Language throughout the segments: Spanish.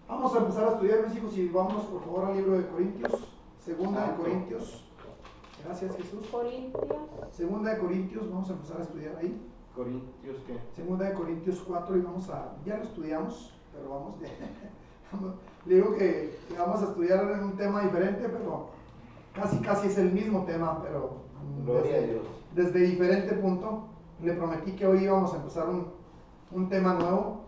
Vamos a empezar a estudiar, mis hijos, y vámonos por favor al libro de Corintios, segunda de Corintios. Gracias, Jesús. Segunda de Corintios, vamos a empezar a estudiar ahí. ¿Corintios qué? Segunda de Corintios 4 y ya lo estudiamos, pero vamos, le digo que vamos a estudiar en un tema diferente, pero casi es el mismo tema, pero Gloria a Dios. Desde diferente punto. Le prometí que hoy íbamos a empezar un tema nuevo.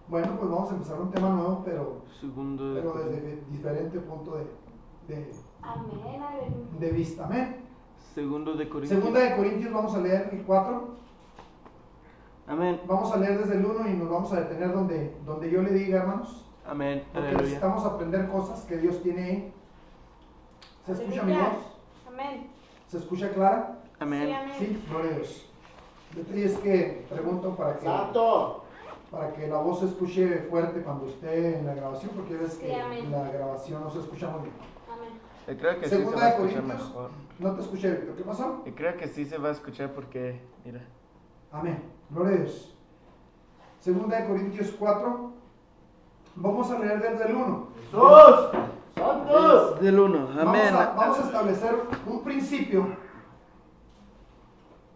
Bueno, pues vamos a empezar un tema nuevo, pero desde diferente punto de vista. Amén. Segunda de Corintios. Segunda de Corintios, vamos a leer el 4. Amén. Vamos a leer desde el 1 y nos vamos a detener donde yo le diga, hermanos. Amén. Porque Aleluya. necesitamos aprender cosas que Dios tiene ahí. ¿Se escucha mi voz? Amén. ¿Se escucha clara? Amén. Sí, amén. Sí, gloria a Dios. Y es que pregunto para que la voz se escuche fuerte cuando esté en la grabación, porque ves que amén. la grabación no se escucha muy bien. Amén. Creo que sí se Segunda va a de escuchar Corintios. mejor. No te escuché, Víctor. ¿Qué pasó? Creo que sí se va a escuchar porque, mira. Amén. Gloria a Dios. Segunda de Corintios 4. Vamos a leer desde el 1. ¡Jesús! ¡Santos! Del 1. Amén. Vamos a establecer un principio.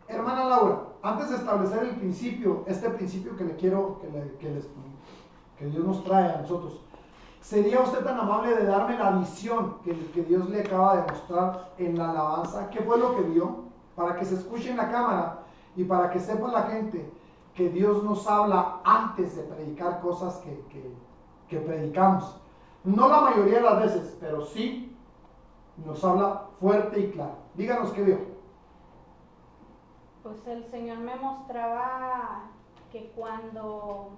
Hermana Laura, antes de establecer el principio, este principio que le quiero que Dios nos trae a nosotros, ¿sería usted tan amable de darme la visión que Dios le acaba de mostrar en la alabanza? ¿Qué fue lo que vio? Para que se escuche en la cámara y para que sepa la gente que Dios nos habla antes de predicar cosas que predicamos. No la mayoría de las veces, pero sí nos habla fuerte y claro. Díganos qué vio. Pues el Señor me mostraba que cuando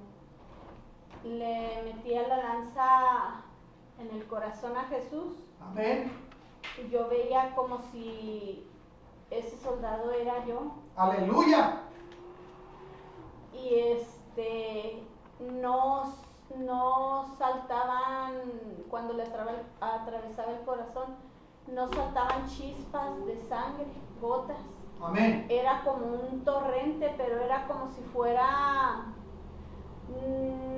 le metía la lanza en el corazón a Jesús, Amén. yo veía como si ese soldado era yo. Aleluya. Y no saltaban, cuando le atravesaba el corazón, no saltaban chispas de sangre, gotas. Amén. Era como un torrente, pero era como si fuera,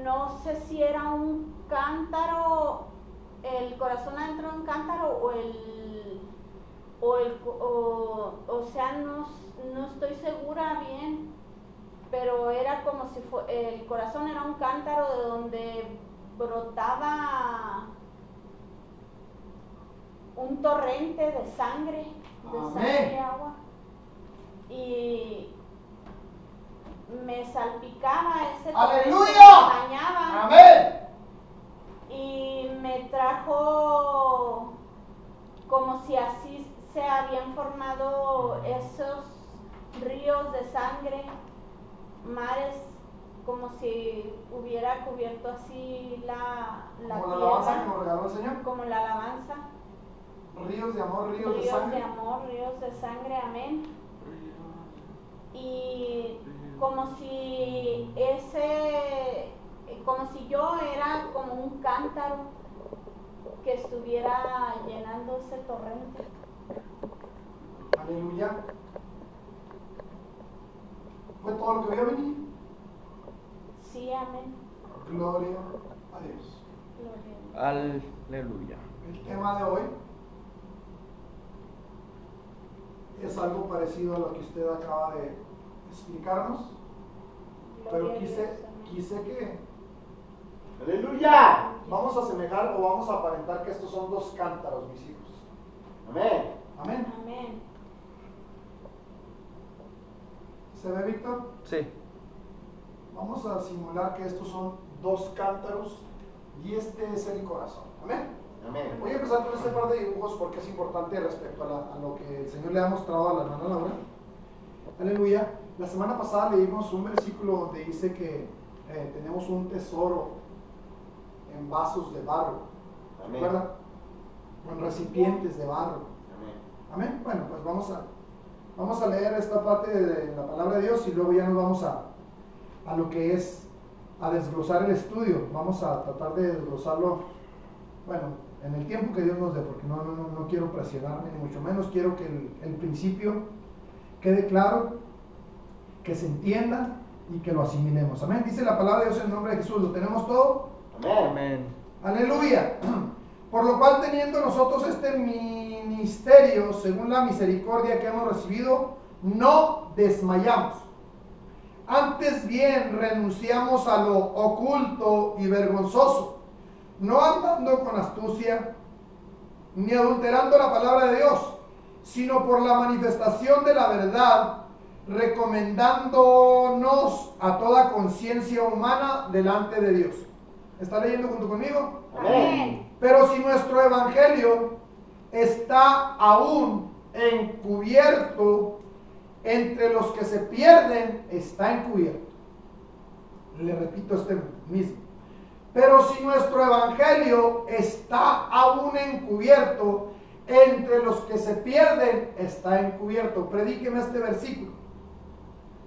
no sé si era un cántaro, el corazón adentro de un cántaro o sea, no estoy segura bien, pero era como si el corazón era un cántaro de donde brotaba un torrente de sangre, Amén. agua. Y me salpicaba ese torrente, ¡Aleluya! me bañaba. Amén. Y me trajo como si así se habían formado esos ríos de sangre, mares, como si hubiera cubierto así la Como la tierra, alabanza que nos regaló el Señor. como la alabanza. Ríos de amor, ríos de sangre. De amor, ríos de sangre, amén. Y como si yo era como un cántaro que estuviera llenando ese torrente. Aleluya. ¿Fue todo lo que vio venir? Sí, amén. Gloria a Dios. Gloria a Dios. Aleluya. El tema de hoy es algo parecido a lo que usted acaba de explicarnos, pero Gloria a Dios, amén. quise que ¡Aleluya! vamos a asemejar o vamos a aparentar que estos son dos cántaros, mis hijos. Amén. Amén. Amén. ¿Se ve, Víctor? Sí. Vamos a simular que estos son dos cántaros y este es el corazón. Amén. Amén. Voy a empezar con este par de dibujos porque es importante respecto a lo que el Señor le ha mostrado a la hermana Laura. Aleluya. La semana pasada leímos un versículo donde dice que tenemos un tesoro en vasos de barro. Amén. ¿Recuerda? En recipientes de barro. Amén. Amén. Bueno, pues vamos a leer esta parte de la palabra de Dios y luego ya nos vamos a lo que es a desglosar el estudio. Vamos a tratar de desglosarlo, bueno, en el tiempo que Dios nos dé, porque no quiero presionarme, ni mucho menos. Quiero que el principio quede claro, que se entienda y que lo asimilemos. Amén. Dice la palabra de Dios en el nombre de Jesús. ¿Lo tenemos todo? Amén. Amén. Aleluya. Por lo cual, teniendo nosotros este ministerio, según la misericordia que hemos recibido, no desmayamos. Antes bien renunciamos a lo oculto y vergonzoso, no andando con astucia, ni adulterando la palabra de Dios, sino por la manifestación de la verdad, recomendándonos a toda conciencia humana delante de Dios. ¿Está leyendo junto conmigo? Amén. Pero si nuestro evangelio está aún encubierto, entre los que se pierden está encubierto. Le repito este mismo. Pero si nuestro evangelio está aún encubierto, entre los que se pierden está encubierto. Predíqueme este versículo.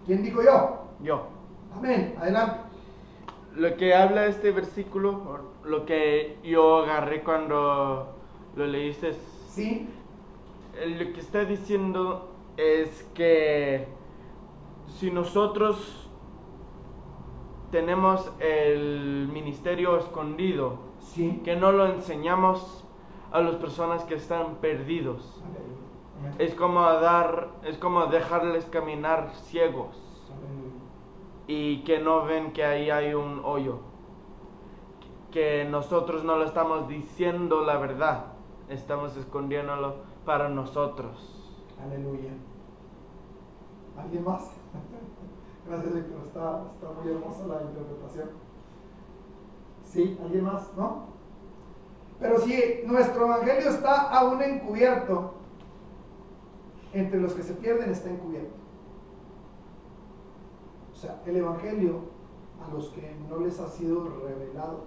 ¿Quién dijo yo? Yo. Amén. Adelante. Lo que habla este versículo, lo que yo agarré cuando lo leíste, Sí. lo que está diciendo es que si nosotros tenemos el ministerio escondido, Sí. que no lo enseñamos a las personas que están perdidos, Amén. es como dejarles caminar ciegos y que no ven que ahí hay un hoyo, que nosotros no lo estamos diciendo la verdad, estamos escondiéndolo para nosotros. Aleluya. ¿Alguien más? Gracias, Víctor. Está muy hermosa la interpretación. ¿Sí? ¿Alguien más? ¿No? Pero si nuestro evangelio está aún encubierto, entre los que se pierden está encubierto. O sea, el evangelio a los que no les ha sido revelado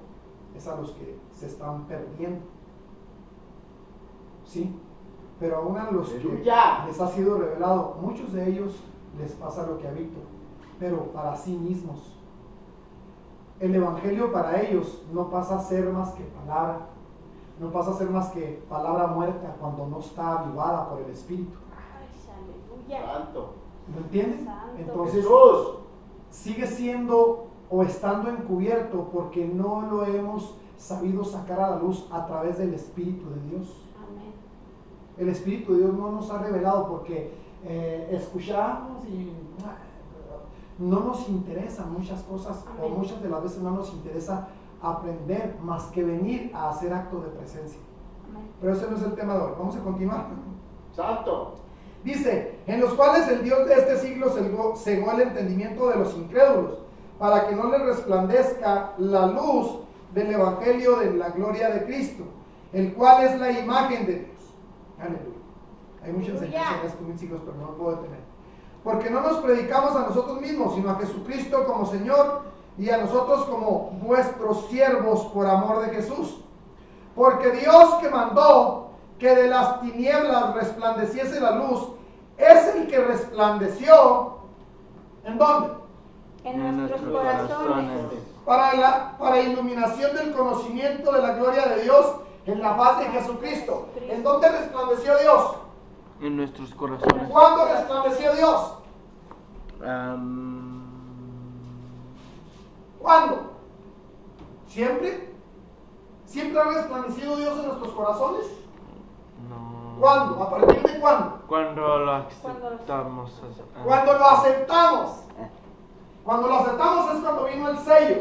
es a los que se están perdiendo. ¿Sí? Pero aún a los que Aleluya. les ha sido revelado, muchos de ellos les pasa lo que a Víctor, pero para sí mismos. El evangelio para ellos no pasa a ser más que palabra, no pasa a ser más que palabra muerta cuando no está avivada por el Espíritu. Ay, aleluya. Santo. ¿Lo entienden? Santo. Entonces Jesús. sigue siendo o estando encubierto porque no lo hemos sabido sacar a la luz a través del Espíritu de Dios. Amén. El Espíritu de Dios no nos ha revelado porque escuchamos y no nos interesan muchas cosas. Amén. O muchas de las veces no nos interesa aprender más que venir a hacer acto de presencia. Amén. Pero ese no es el tema de hoy. Vamos a continuar. Santo. Dice, en los cuales el Dios de este siglo cegó el entendimiento de los incrédulos, para que no les resplandezca la luz del evangelio de la gloria de Cristo, el cual es la imagen de Dios. Aleluya. Hay mucha enseñanza en esto, mis hijos, pero no lo puedo detener. Porque no nos predicamos a nosotros mismos, sino a Jesucristo como Señor, y a nosotros como vuestros siervos por amor de Jesús. Porque Dios, que mandó que de las tinieblas resplandeciese la luz, es el que resplandeció, ¿en dónde? En nuestros corazones. Para iluminación del conocimiento de la gloria de Dios en la faz de Jesucristo. ¿En dónde resplandeció Dios? En nuestros corazones. ¿Cuándo resplandeció Dios? ¿Cuándo? ¿Siempre? ¿Siempre ha resplandecido Dios en nuestros corazones? No. ¿Cuándo? ¿A partir de cuándo? Cuando lo aceptamos. Cuando lo aceptamos. Cuando lo aceptamos es cuando vino el sello,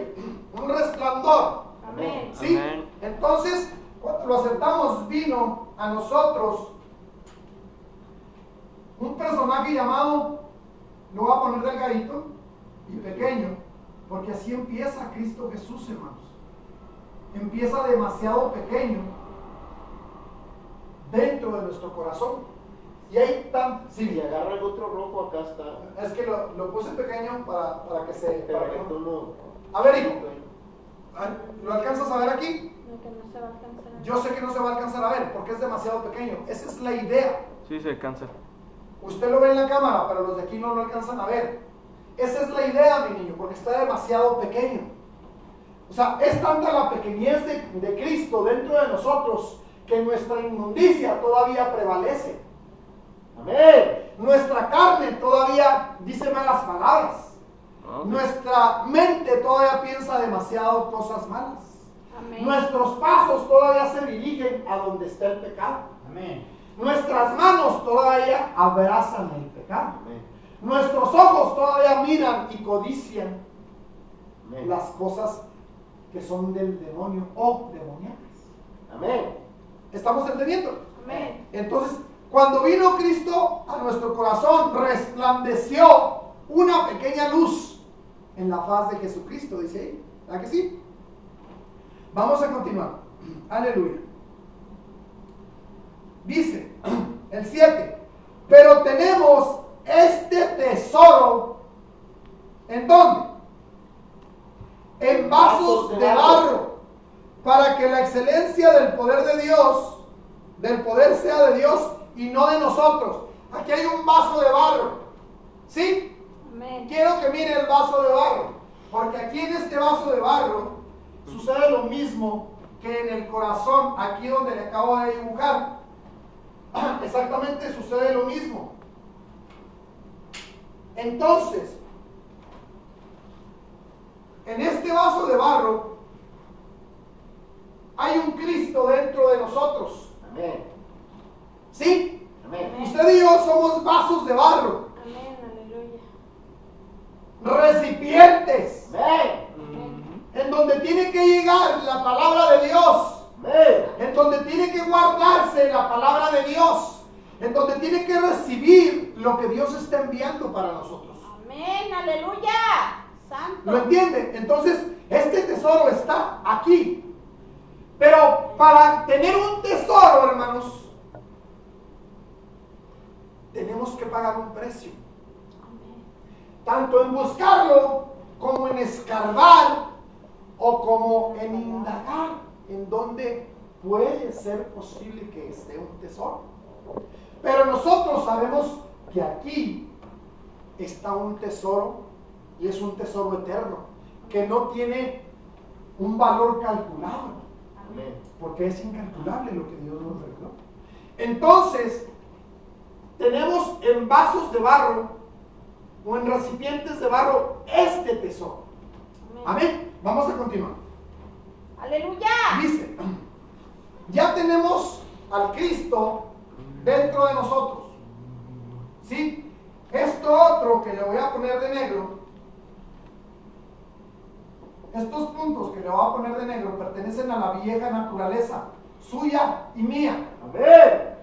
un resplandor. Amén. ¿Sí? Amén. Entonces, cuando lo aceptamos, vino a nosotros un personaje llamado, lo voy a poner delgadito y pequeño, porque así empieza Cristo Jesús, hermanos. Empieza demasiado pequeño dentro de nuestro corazón. Y hay tan... Si Sí, agarra el otro rojo, acá está. es que lo puse pequeño para que se... Pero para que que no- tú no. A ver, hijo, ¿lo alcanzas a ver aquí? No, que no se va a alcanzar a ver. Yo sé que no se va a alcanzar a ver porque es demasiado pequeño. Esa es la idea. Sí, se cansa. Usted lo ve en la cámara, pero los de aquí no lo alcanzan a ver. Esa es la idea, mi niño, porque está demasiado pequeño. O sea, es tanta la pequeñez de Cristo dentro de nosotros que nuestra inmundicia todavía prevalece. Amén. Nuestra carne todavía dice malas palabras. Ok. Nuestra mente todavía piensa demasiado cosas malas. Nuestros pasos todavía se dirigen a donde está el pecado. Amén. Nuestras manos todavía abrazan el pecado. Amén. Nuestros ojos todavía miran y codician Amén. las cosas que son del demonio o demoníacas. Amén. ¿Estamos entendiendo? Amén. Entonces, cuando vino Cristo a nuestro corazón, resplandeció una pequeña luz en la faz de Jesucristo, dice ahí. ¿Verdad que sí? Vamos a continuar. Aleluya. Dice el 7, pero tenemos este tesoro, ¿en dónde? En vasos de barro, para que la excelencia del poder de Dios, del poder sea de Dios y no de nosotros. Aquí hay un vaso de barro, ¿sí? Amén. Quiero que mire el vaso de barro, porque aquí en este vaso de barro sucede lo mismo que en el corazón, aquí donde le acabo de dibujar. Exactamente sucede lo mismo. Entonces, en este vaso de barro hay un Cristo dentro de nosotros. Amén. ¿Sí? Amén. Usted y yo somos vasos de barro, Amén. Aleluya. recipientes, Amén. en donde tiene que llegar la palabra de Dios, Amén. en donde tiene que guardarse la palabra de Dios, en donde tiene que recibir lo que Dios está enviando para nosotros. Amén. Aleluya. Santo. ¿Lo entienden? Entonces, este tesoro está aquí. Pero para tener un tesoro, hermanos, tenemos que pagar un precio. Amén. Tanto en buscarlo, como en escarbar, o como en indagar en donde puede ser posible que esté un tesoro. Pero nosotros sabemos que aquí está un tesoro, y es un tesoro eterno, que no tiene un valor calculado, Amén. porque es incalculable lo que Dios nos reveló. Entonces, tenemos en vasos de barro o en recipientes de barro este tesoro. Amén. Vamos a continuar. Aleluya. Dice, ya tenemos al Cristo dentro de nosotros. ¿Sí? Esto otro que le voy a poner de negro, estos puntos que le voy a poner de negro pertenecen a la vieja naturaleza, suya y mía. Amén.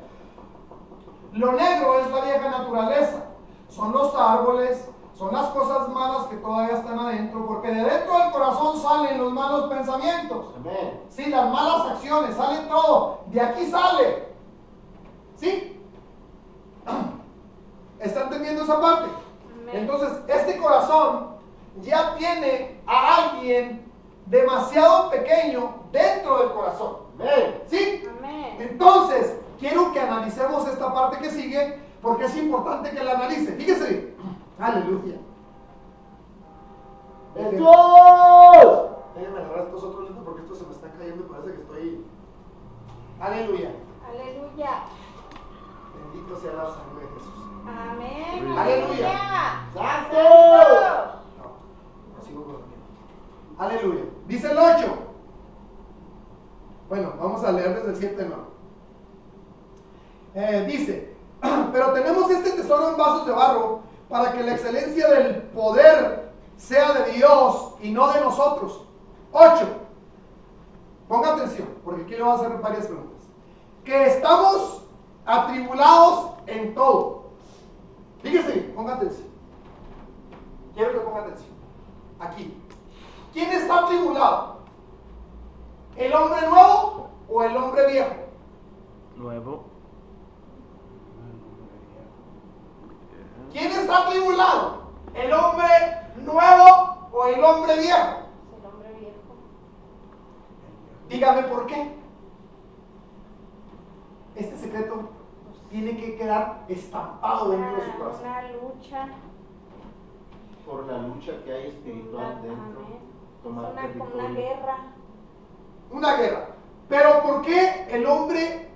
Lo negro es la vieja naturaleza, son los árboles, son las cosas malas que todavía están adentro, porque de dentro del corazón salen los malos pensamientos. Amén. Sí, las malas acciones, sale todo, de aquí sale. ¿Sí? ¿Está entendiendo esa parte? Amén. Entonces, este corazón ya tiene a alguien demasiado pequeño dentro del corazón. Amén. ¿Sí? Amén. Entonces, quiero que analicemos esta parte que sigue, porque es importante que la analice. Fíjese bien. Aleluya. ¡Jesús! Déjenme agarrar estos otros lentes porque estos se me están cayendo y parece que estoy... Aleluya. Aleluya. Bendito sea la sangre de Jesús. Amén. Aleluya. ¡Santo! No sigo durmiendo. Aleluya. Dice el 8. Bueno, vamos a leer desde el 7 de nuevo. Dice, pero tenemos este tesoro en vasos de barro para que la excelencia del poder sea de Dios y no de nosotros. 8. Ponga atención, porque aquí le voy a hacer varias preguntas. Que estamos atribulados en todo. Fíjese bien, ponga atención. Quiero que ponga atención. Aquí. ¿Quién está atribulado? ¿El hombre nuevo o el hombre viejo? Nuevo. ¿Quién está atribulado? ¿El hombre nuevo o el hombre viejo? El hombre viejo. Dígame por qué. Este secreto tiene que quedar estampado dentro de su corazón. Una lucha. Por la lucha que hay espiritual dentro. Tomar Como una territorio. guerra. Una guerra. Pero ¿por qué el hombre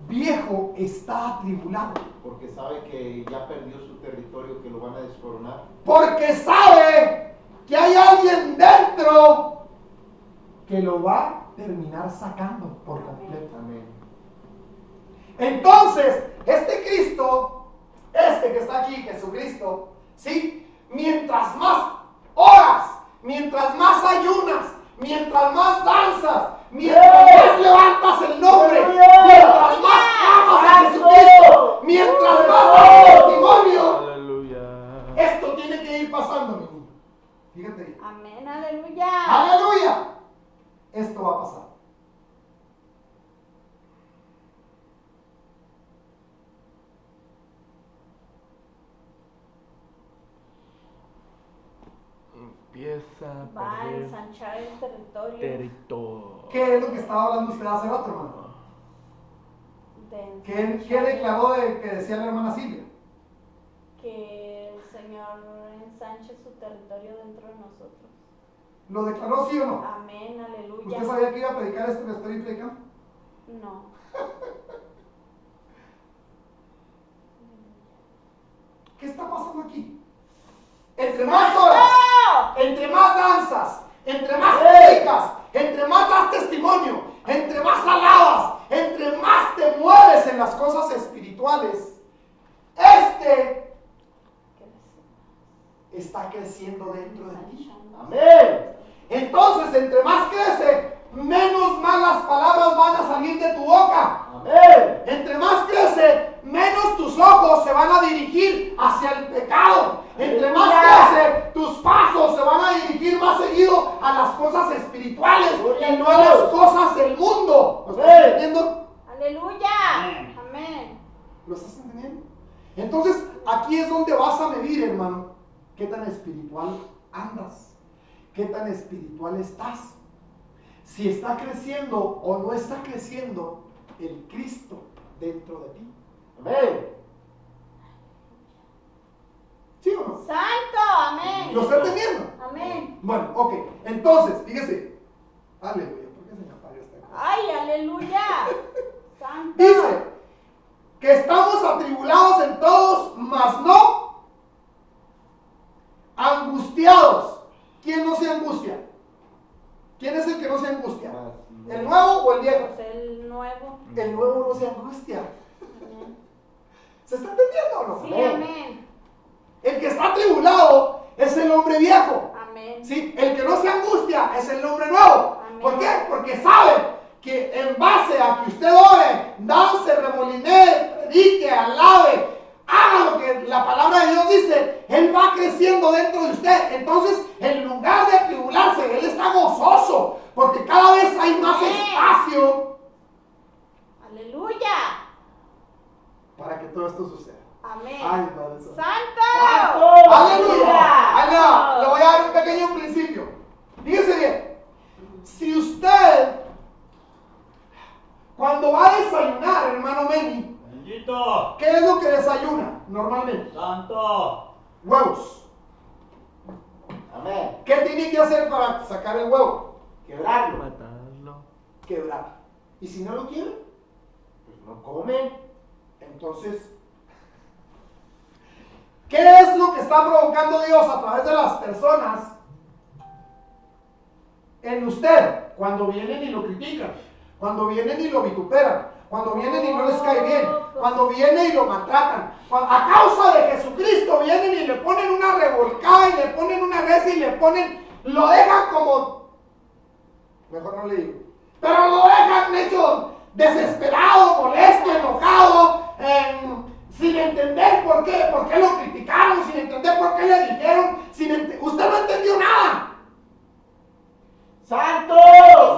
viejo está atribulado? Porque sabe que ya perdió su territorio, que lo van a descoronar. Porque sabe que hay alguien dentro que lo va a terminar sacando por completo. Amén. Entonces, este Cristo, este que está aquí, Jesucristo, ¿sí? Mientras más oras, mientras más ayunas, mientras más danzas, mientras más levantas el nombre, mientras más amas a Jesucristo, mientras más das testimonio, Aleluya. esto tiene que ir pasando, mi niño. Fíjate bien. Amén, aleluya. ¡Aleluya! Esto va a pasar. Empieza a Va a perder ensanchar el territorio. territorio. ¿Qué es lo que estaba hablando usted hace rato, hermano? de ¿Qué ensanchar declaró de que decía la hermana Silvia? que el Señor ensanche su territorio dentro de nosotros. ¿Lo declaró sí o no? Amén, aleluya. ¿Usted sabía que iba a predicar esto que estoy predicando? No. ¿Qué está pasando aquí? Entre más horas, entre más danzas, entre más predicas, entre más das testimonio, entre más alabas, entre más te mueves en las cosas espirituales, está creciendo dentro de ti. Amén. Entonces, entre más crece, menos malas palabras van a salir de tu boca. Amén. Entre más crece, menos tus ojos se van a dirigir hacia el pecado. Entre más crece, tus pasos se van a dirigir más seguido a las cosas espirituales y no a las cosas del mundo. ¿Lo estás entendiendo? Aleluya. Amén. ¿Lo estás entendiendo? Entonces, aquí es donde vas a medir, hermano, qué tan espiritual andas, qué tan espiritual estás, si está creciendo o no está creciendo el Cristo dentro de ti. Amén. ¿Sí o no? Santo, amén. ¿Lo está entendiendo? Amén. Bueno, ok. Entonces, fíjese. Aleluya. ¿Por qué se me apaga esta cosa? Ay, aleluya. Santo. Dice que estamos atribulados en todos, mas no angustiados. ¿Quién no se angustia? ¿Quién es el que no se angustia? ¿El nuevo o el viejo? Pues el nuevo. El nuevo no se angustia. Amén. ¿Se está entendiendo o no? Sí, amén. El que está atribulado es el hombre viejo. Amén. ¿Sí? El que no se angustia es el hombre nuevo. Amén. ¿Por qué? Porque sabe que en base a que usted ore, dance, remolinee, predique, alabe, haga lo que la palabra de Dios dice, él va creciendo dentro de usted. Entonces, en lugar de atribularse, él está gozoso, porque cada vez hay más Amén. espacio Aleluya. para que todo esto suceda. Amén. Ay, Padre Santo. Santo. ¡Aleluya! Ahí va. Le voy a dar un pequeño principio. Fíjese bien. Si usted, cuando va a desayunar, hermano Meni, Bendito, ¿qué es lo que desayuna normalmente? santo, Huevos. Amén. ¿Qué tiene que hacer para sacar el huevo? Quebrarlo. Matarlo. Quebrar. ¿Y si no lo quiere? Pues no come. Entonces, ¿qué es lo que está provocando Dios a través de las personas en usted cuando vienen y lo critican, cuando vienen y lo vituperan, cuando vienen y no les cae bien, cuando vienen y lo maltratan? A causa de Jesucristo vienen y le ponen una revolcada y le ponen una res y le ponen, lo dejan como, mejor no le digo, pero lo dejan hecho desesperado, molesto, enojado, sin entender por qué lo criticaron, sin entender por qué le dijeron, usted no entendió nada. ¡Santo!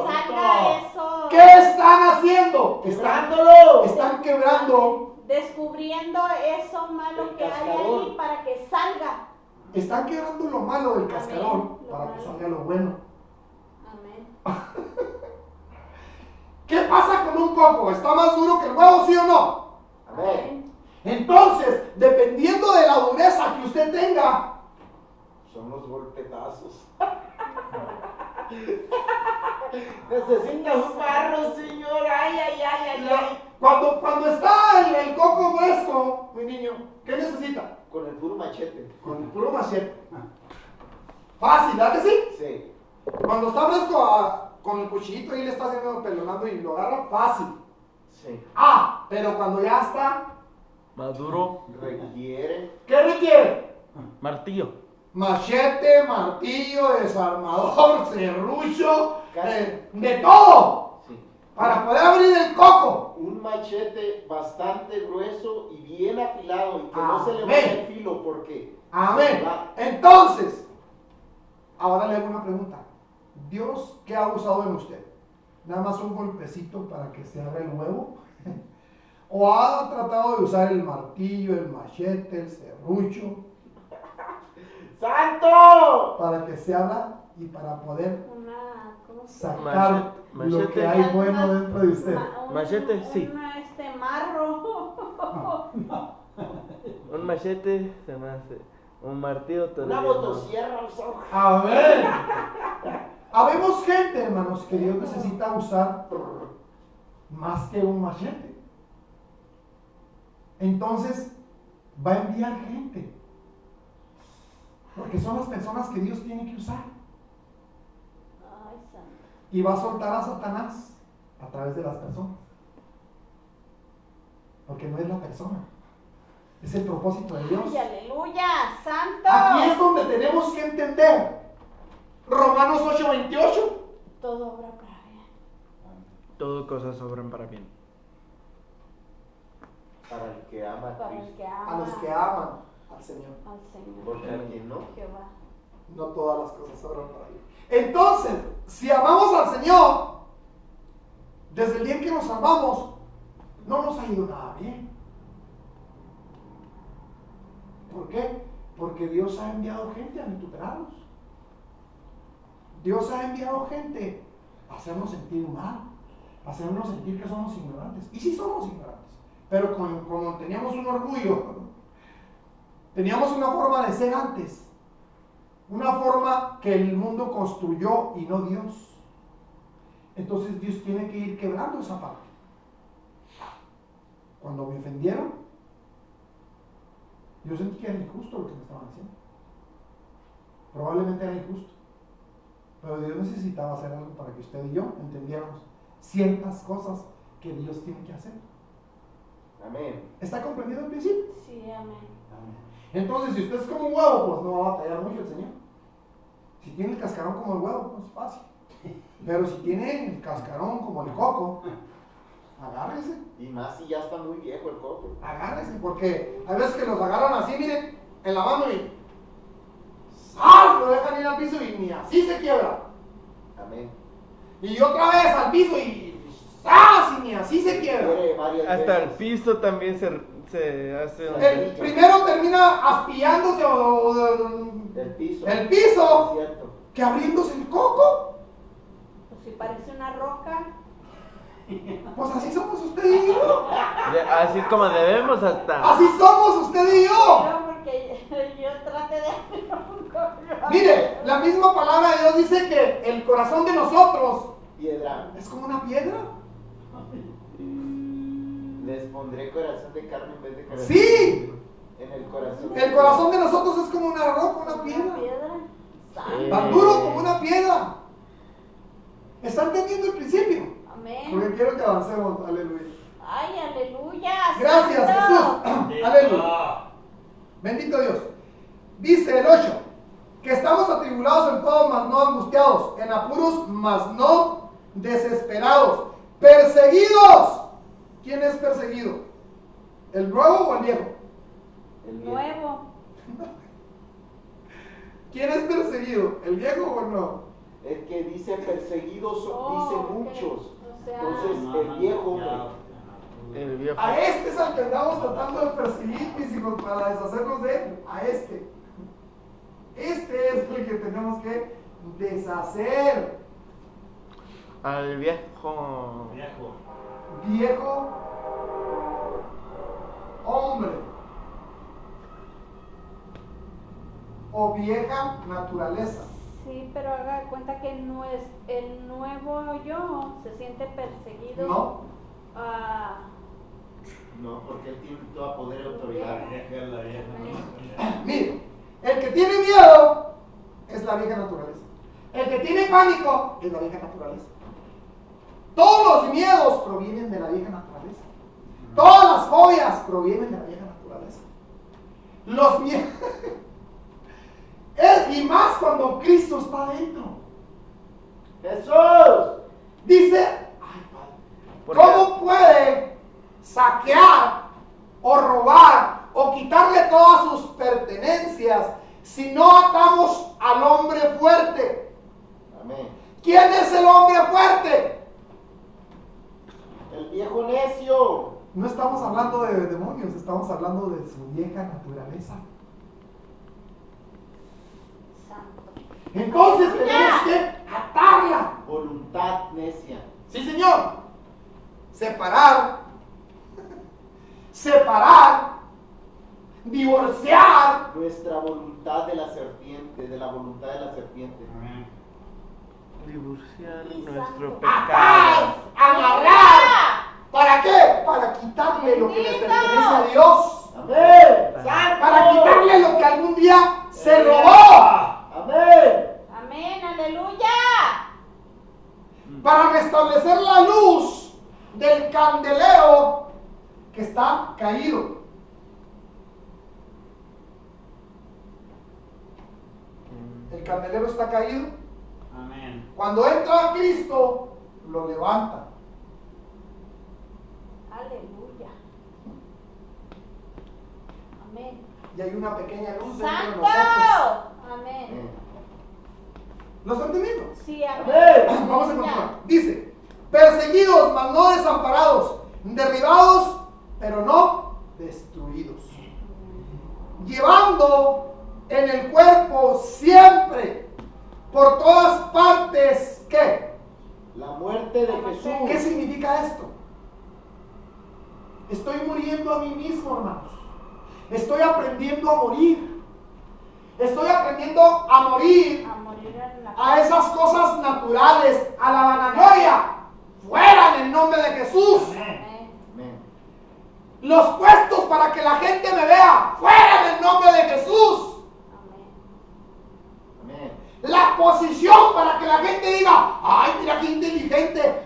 Salga eso. ¿Qué están haciendo? ¡Quebrándolo! Están quebrando, Descubriendo eso malo El que hay cascarón. ahí para que salga. están quebrando lo malo del cascarón Amén. Lo para que malo. salga lo bueno. Amén. ¿Qué pasa con un coco? ¿Está más duro que el huevo, sí o no? Amén. Entonces, dependiendo de la dureza que usted tenga, Son los golpetazos. Necesita un barro, señor. Ay, ay, ay, ay, ay. cuando está el coco fresco, mi niño, ¿qué necesita? Con el puro machete. Con el puro machete. Fácil, ¿verdad que sí? Sí. Cuando está fresco, con el cuchillito ahí le está haciendo pelonando y lo agarra fácil. Sí. Pero cuando ya está, Maduro. Requiere. ¿qué requiere? Martillo. Machete, martillo, desarmador, serrucho, Casi. de todo, Sí. para poder abrir el coco. Un machete bastante grueso y bien afilado y que no se le Amén. vaya el filo porque. Amén. se va. Entonces, ahora le hago una pregunta. ¿Dios qué ha usado en usted? ¿Nada más un golpecito para que se abra el huevo? ¿O ha tratado de usar el martillo, el machete, el serrucho ¡Santo! para que se abra y para poder ¿Cómo se llama? sacar Machete. lo que hay bueno dentro de usted? Machete, sí. Marro. Un machete se me hace. Un martillo Una todavía no. motosierra al sol. Amén. Habemos gente, hermanos, que Dios necesita usar más que un machete. Entonces, va a enviar gente. Porque son las personas que Dios tiene que usar. Ay, santo. Y va a soltar a Satanás a través de las personas. Porque no es la persona. Es el propósito de Dios. Ay, aleluya, santo. Aquí es donde tenemos que entender. Romanos 8:28. Todo obra para bien. Todo cosas sobran para bien. Para el que ama a Para el Cristo. que ama A los que aman al Señor. al Señor. Porque al que no. Jehová. No todas las cosas sobran para bien. Entonces, si amamos al Señor, desde el día en que nos salvamos, no nos ha ido nada bien. ¿Por qué? Porque Dios ha enviado gente a vituperarnos. Dios ha enviado gente a hacernos sentir mal, a hacernos sentir que somos ignorantes. Y sí somos ignorantes, pero como teníamos un orgullo, teníamos una forma de ser antes, una forma que el mundo construyó y no Dios. Entonces Dios tiene que ir quebrando esa parte. Cuando me ofendieron, yo sentí que era injusto lo que me estaban haciendo. Probablemente era injusto. Pero Dios necesitaba hacer algo para que usted y yo entendiéramos ciertas cosas que Dios tiene que hacer. Amén. ¿Está comprendido el principio? Sí, amén. Entonces, si usted es como un huevo, pues no va a batallar mucho el Señor. Si tiene el cascarón como el huevo, pues es fácil. Pero si tiene el cascarón como el coco, agárrese. Y más si ya está muy viejo el coco. Agárrese, porque hay veces que los agarran así, miren, en la mano y ¡zas! Lo dejan ir al piso y ni así se quiebra. Amén. Y otra vez al piso y ¡zas! Y ni así se quiebra. Quiere varias Hasta el veces. piso también se hace un... El primero termina aspillándose El piso. el piso Es cierto. que abriéndose el coco. Pues si parece una roca. Pues así somos usted y yo. Así es como debemos hasta... Así somos usted y yo. No, porque yo traté de hacer un coco. Mire, la misma palabra de Dios dice que el corazón de nosotros Piedra. es como una piedra. Les pondré corazón de carne en vez de corazón. Sí. En el corazón. El corazón de nosotros es como una roca, una Una piedra. piedra. Tan duro como una piedra. ¿Está entendiendo el principio? Amén. Porque quiero que avancemos. Aleluya. Ay, aleluya. Gracias, santo. Jesús. Aleluya. Bendito Dios. Dice el 8, que estamos atribulados en todo, mas no angustiados, en apuros, mas no desesperados, perseguidos. ¿Quién es perseguido? ¿El nuevo o el viejo? El viejo. Nuevo. ¿Quién es perseguido? ¿El viejo o el nuevo? El que dice perseguidos Oh, dice ok. muchos. O sea, Entonces el viejo hombre. El viejo. A este es al que andamos tratando de perseguir, mis hijos, para deshacernos de él. A este. Este es el que tenemos que deshacer. Al viejo. Viejo hombre o vieja naturaleza. sí, pero haga de cuenta que no es el nuevo yo se siente perseguido. No, Ah, No, porque él tiene todo poder y autoridad. mire, el que tiene miedo es la vieja naturaleza. El que tiene pánico es la vieja naturaleza. Todos los miedos provienen de la vieja naturaleza. Todas las fobias provienen de la vieja naturaleza. Los miedos. Y más cuando Cristo está dentro. Jesús. Dice, ay, Padre, ¿cómo puede saquear o robar o quitarle todas sus pertenencias si no atamos al hombre fuerte? Amén. ¿Quién es el hombre fuerte? El viejo necio. No estamos hablando de demonios, estamos hablando de su vieja naturaleza. Entonces tenemos que atarla. Voluntad necia. Sí, Señor. Separar, divorciar. Nuestra voluntad de la serpiente, de la voluntad de la serpiente. Divorciar Sí, nuestro santo. pecado. Atar, amarrar. ¿Para qué? Para quitarle lo que le pertenece a Dios. Amén. Para quitarle lo que algún día se robó. Amén. Amén, aleluya. Para restablecer la luz del candelero que está caído. El candelero está caído. Amén. Cuando entra Cristo, lo levanta. Aleluya. Amén. Y hay una pequeña luz dentro de Santo. nosotros. Amén. ¿Lo están entendiendo? Sí, amén. Amén. Vamos a Aleluya. continuar. Dice, perseguidos, mas no desamparados, derribados, pero no destruidos. Llevando en el cuerpo siempre, por todas partes, ¿qué? La muerte de Jesús. ¿Qué significa esto? Estoy muriendo a mí mismo, hermanos. Estoy aprendiendo a morir. Estoy aprendiendo a morir A morir en la a esas cosas naturales, a la vanagloria. Fuera en el nombre de Jesús. Amén. Amén. Los puestos para que la gente me vea. Fuera en el nombre de Jesús. Amén. Amén. La posición para que la gente diga, ay, mira qué inteligente.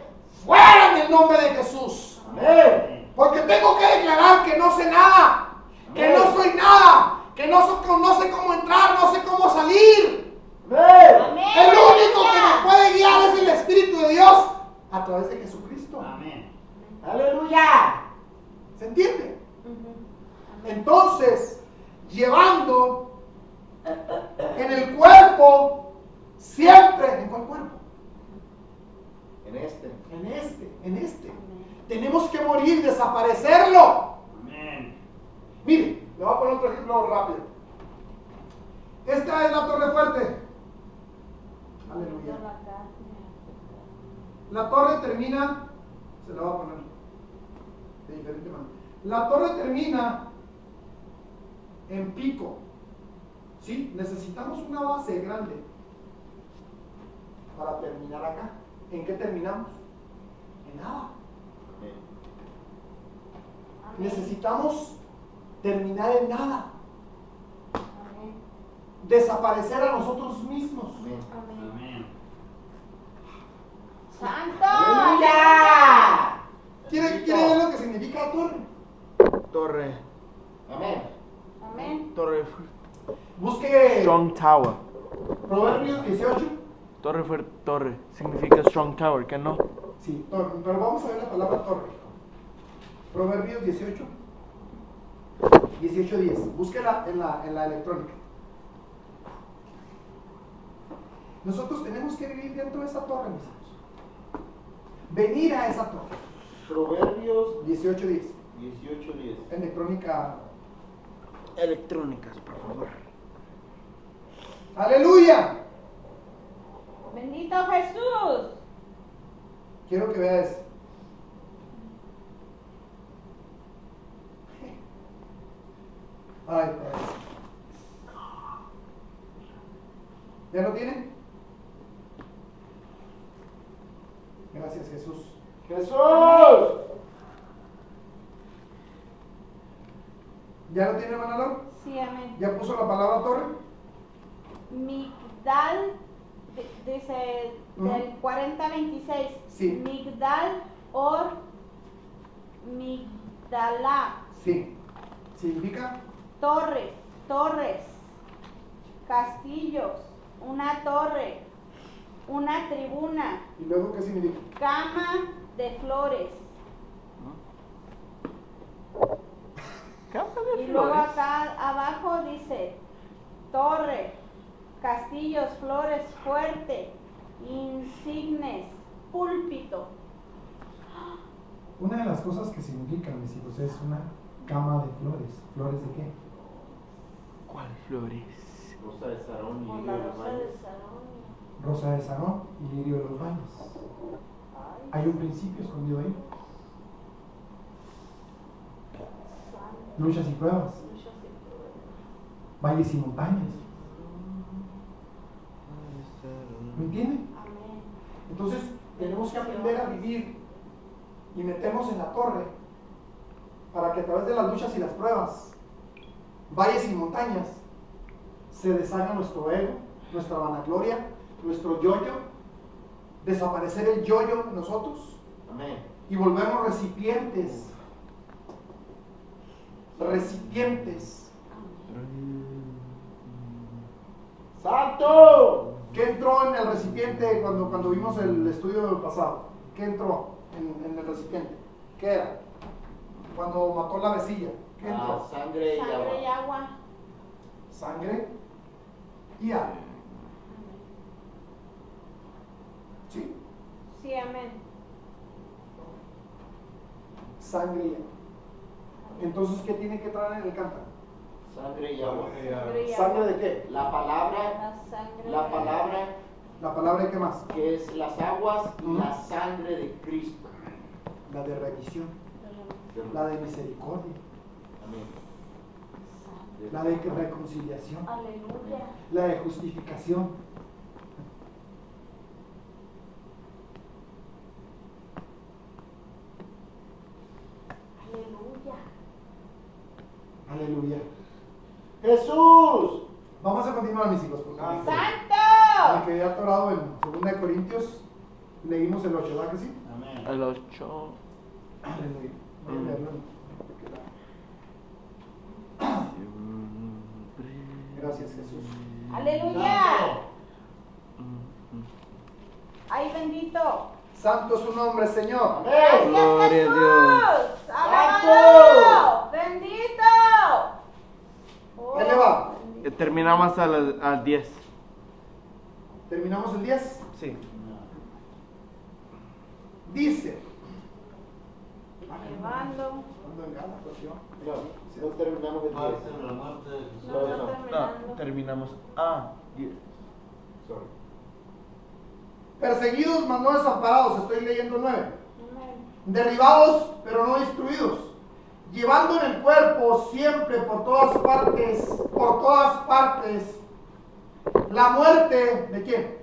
Fuera en el nombre de Jesús. Amén. Porque tengo que declarar que no sé nada. Que no soy nada. Que no sé cómo entrar, no sé cómo salir. Amén. Amén. El único que Aleluya. me puede guiar es el Espíritu de Dios a través de Jesucristo. Amén. Aleluya. ¿Se entiende? Ujú. Amén. Entonces, llevando en el cuerpo, siempre, ¿en cuál cuerpo? En este. En este. Amén. Tenemos que morir, desaparecerlo. Amén. Mire, le voy a poner otro ejemplo rápido. Esta es la torre fuerte. Aleluya. La carne. La torre termina, se la voy a poner de diferente manera. La torre termina en pico. ¿Sí? Necesitamos una base grande para terminar acá. ¿En qué terminamos? En nada. Amén. Amén. Necesitamos terminar en nada. Amén. Desaparecer a nosotros mismos. Amén. Amén. Amén. Santo. ¡Aleluya! ¿Quiere ver lo que significa torre? Torre. Amén. Amén. Torre. Busque Strong Tower. Proverbios 18. Torre fuerte. Torre. Significa Strong Tower, ¿qué no? Sí, torre, pero vamos a ver la palabra torre. Proverbios 18. 18:10. Búsquela en la electrónica. Nosotros tenemos que vivir dentro de esa torre, mis hijos. Venir a esa torre. Proverbios 18:10. 18:10. Electrónica. Electrónicas, por favor. ¡Aleluya! Bendito Jesús. Quiero que veas. Ay, Padre. ¿Ya lo tienen? Gracias, Jesús. Jesús. ¿Ya lo tiene, hermano Lor? Sí, amén. ¿Ya puso la palabra torre? Migdal Dice del 40-26. Sí. Migdal or Migdalá. Sí. ¿Significa? Torres, castillos, una torre, una tribuna, ¿Y luego qué significa? cama de flores. Y luego acá abajo dice torre, castillos, flores, fuerte, insignes, púlpito. Una de las cosas que significa, mis hijos, es una cama de flores. ¿Flores de qué? ¿Cuál flores? Rosa de Sarón y Con lirio la de los rosa de valles. Sarón. Rosa de Sarón y lirio de los valles. Ay, Hay un principio escondido ahí. santo. Luchas y pruebas, Muchos y pruebas. valles y montañas. ¿Me entienden? Amén. Entonces tenemos que aprender a vivir y meternos en la torre para que a través de las luchas y las pruebas, valles y montañas, se deshaga nuestro ego, nuestra vanagloria, nuestro yo-yo, desaparecer el yo-yo en nosotros Amén. y volvernos recipientes. ¡Santo! ¿Qué entró en el recipiente cuando vimos el estudio del pasado? ¿Qué entró en el recipiente? ¿Qué era? Cuando mató la vecilla, ¿qué entró? Sangre y agua. Sangre y agua. Sangre y agua. ¿Sí? Sí, amén. Sangre y agua. Entonces, ¿qué tiene que traer en el cántaro? Sangre y agua. Sangre y ¿Sangre agua. de qué? La palabra, La sangre. la palabra La palabra de qué más? que es las aguas y Ujú. la sangre de Cristo. La de remisión, la de misericordia, Amén. la de reconciliación, Aleluya. la de justificación. Aleluya. Aleluya. Jesús. Vamos a continuar, mis hijos, porque me ¡Santo! quedé atorado en 2 Corintios. Leímos el 8, ¿verdad que sí? Amén. El 8. Aleluya. Voy a leerlo. Gracias, Jesús. Aleluya. Ay, bendito. Santo es su nombre, Señor. Gracias, Gloria a Jesús. Dios. Alabado. Bendito. Oh, ¿Qué le va? bendito. Terminamos al 10. Terminamos el 10. Sí. Dice. Llevando. Ando en gana, pues, yo. No terminamos el 10. No, no terminando. Terminamos 10. Sorry. Perseguidos, mas no desamparados. Estoy leyendo 9. Amén. Derribados, pero no destruidos. Llevando en el cuerpo siempre por todas partes, la muerte de quién?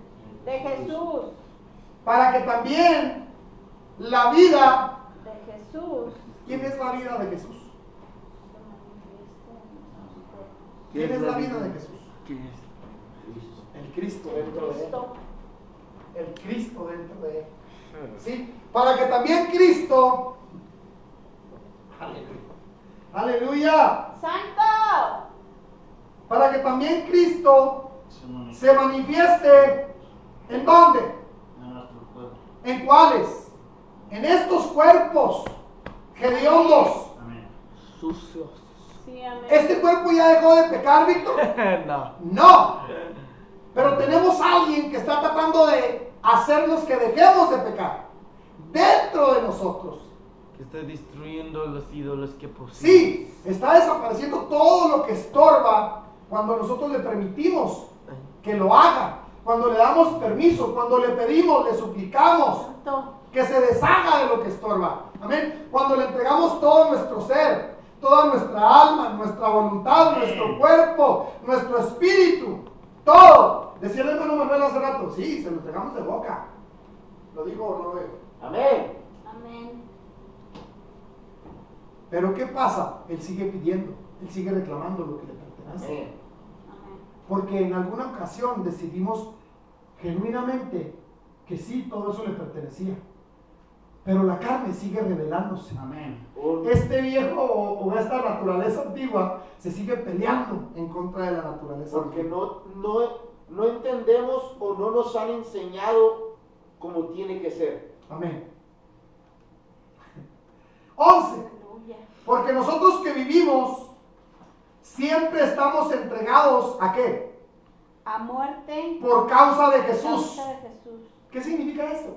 De Jesús. Para que también la vida, De Jesús. ¿quién es la vida de Jesús? se manifieste en nuestros cuerpos. ¿Quién es la vida de Jesús? ¿Qué es? El Cristo dentro de él. Cristo. El Cristo dentro de él. ¿Sí? Para que también Cristo, aleluya, ¡Santo! para que también Cristo se manifieste, ¿en dónde? ¿En cuáles? En estos cuerpos hediondos. Amén. Sucios. Sí, amén. ¿Este cuerpo ya dejó de pecar, Víctor? No. No. Pero tenemos a alguien que está tratando de hacernos que dejemos de pecar dentro de nosotros. Que está destruyendo los ídolos que poseen. Sí, está desapareciendo todo lo que estorba cuando nosotros le permitimos que lo haga, cuando le damos permiso, cuando le pedimos, le suplicamos Santo. que se deshaga de lo que estorba. Amén. Cuando le entregamos todo nuestro ser, toda nuestra alma, nuestra voluntad, nuestro cuerpo, nuestro espíritu, todo. Decía el hermano Manuel hace rato, sí, se lo entregamos de boca. ¿Lo dijo o no lo dijo? Amén. Amén. Pero ¿qué pasa? Él sigue pidiendo, él sigue reclamando lo que le pertenece. Amén. Amén. Porque en alguna ocasión decidimos genuinamente que sí, todo eso le pertenecía. Pero la carne sigue rebelándose. Amén. Este viejo o esta naturaleza antigua se sigue peleando en contra de la naturaleza Porque antigua. no entendemos o no nos han enseñado como tiene que ser. Amén. 11. Aleluya. Porque nosotros que vivimos siempre estamos entregados ¿a qué? A muerte. Por causa de por Jesús. causa de Jesús. ¿Qué significa esto?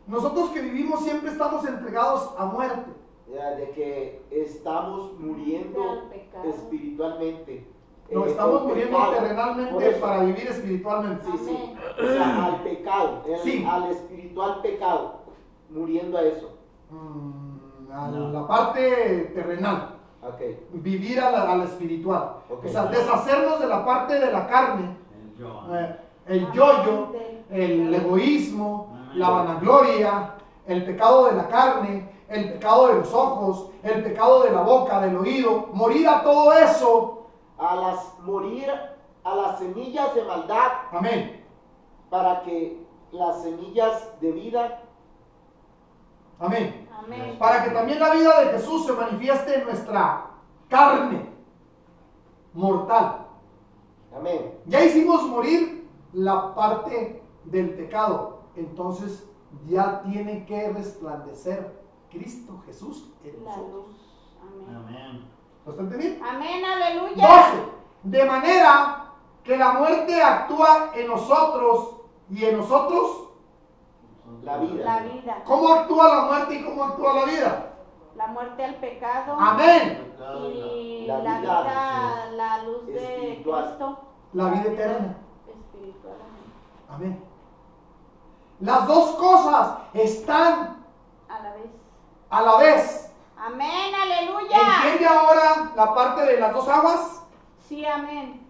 Nosotros que vivimos siempre estamos entregados a muerte. Ya, de que estamos muriendo Al pecado. espiritualmente. No, estamos por muriendo pecado. Por terrenalmente eso. para vivir espiritualmente. Sí, sí. Amén. O sea, al pecado, Sí. al espiritual pecado, muriendo a eso. A No. la parte terrenal. Ok. Vivir a la espiritual. Ok. O sea, deshacernos de la parte de la carne, El yo. el yo-yo, el egoísmo, la vanagloria, el pecado de la carne, el pecado de los ojos, el pecado de la boca, del oído, morir a todo eso. Morir a las semillas de maldad Amén. para que las semillas de vida, Amén. Amén. Para que también la vida de Jesús se manifieste en nuestra carne mortal. amén. Ya hicimos morir la parte del pecado, entonces ya tiene que resplandecer Cristo Jesús en La nosotros. luz. Amén. Amén. ¿Lo está entendiendo? Amén, aleluya. 12. De manera que la muerte actúa en nosotros y en nosotros. La vida. La vida. ¿Cómo actúa la muerte y cómo actúa la vida? La muerte al pecado. Amén. Y La la vida, vida, la luz de espiritual. Cristo. La vida eterna. Espiritual. Amén. Las dos cosas están A la vez. a la vez. Amén, aleluya. ¿Entiende ahora la parte de las dos aguas? Sí, amén.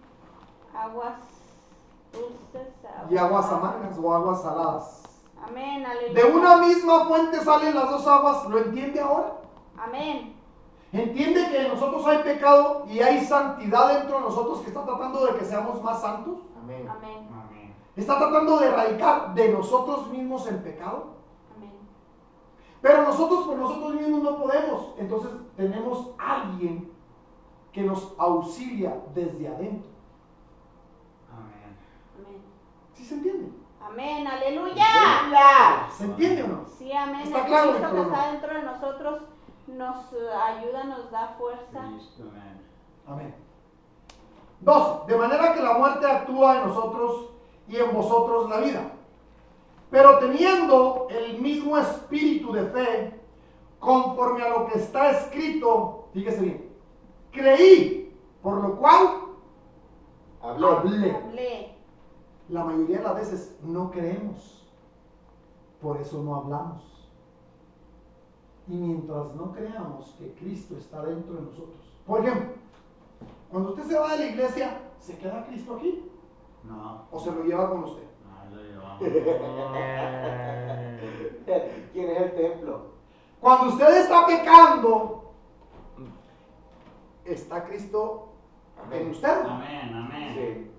Aguas dulces. Y aguas amargas o aguas saladas. Amén, aleluya. De una misma fuente salen las dos aguas. ¿Lo entiende ahora? Amén. ¿Entiende que en nosotros hay pecado y hay santidad dentro de nosotros que está tratando de que seamos más santos? Amén. Amén. Amén. Está tratando de erradicar de nosotros mismos el pecado. Amén. Pero nosotros por nosotros mismos no podemos. Entonces tenemos alguien que nos auxilia desde adentro. Amén. Amén. ¿Sí se entiende? Amén, aleluya. ¡Aleluya! ¿Se entiende o no? Sí, amén. Está El claro, Cristo que Víctor, ¿no? está dentro de nosotros nos ayuda, nos da fuerza. Cristo, amén. Amén. 2. De manera que la muerte actúa en nosotros y en vosotros la vida. Pero teniendo el mismo espíritu de fe, conforme a lo que está escrito, fíjese bien, creí, por lo cual hablé. Hablé. La mayoría de las veces no creemos, por eso no hablamos. Y mientras no creamos que Cristo está dentro de nosotros. Por ejemplo, cuando usted se va de la iglesia, ¿se queda Cristo aquí? No. ¿O se lo lleva con usted? No, lo llevamos. ¿Quién es el templo? Cuando usted está pecando, ¿está Cristo en usted? Amén, amén. Sí.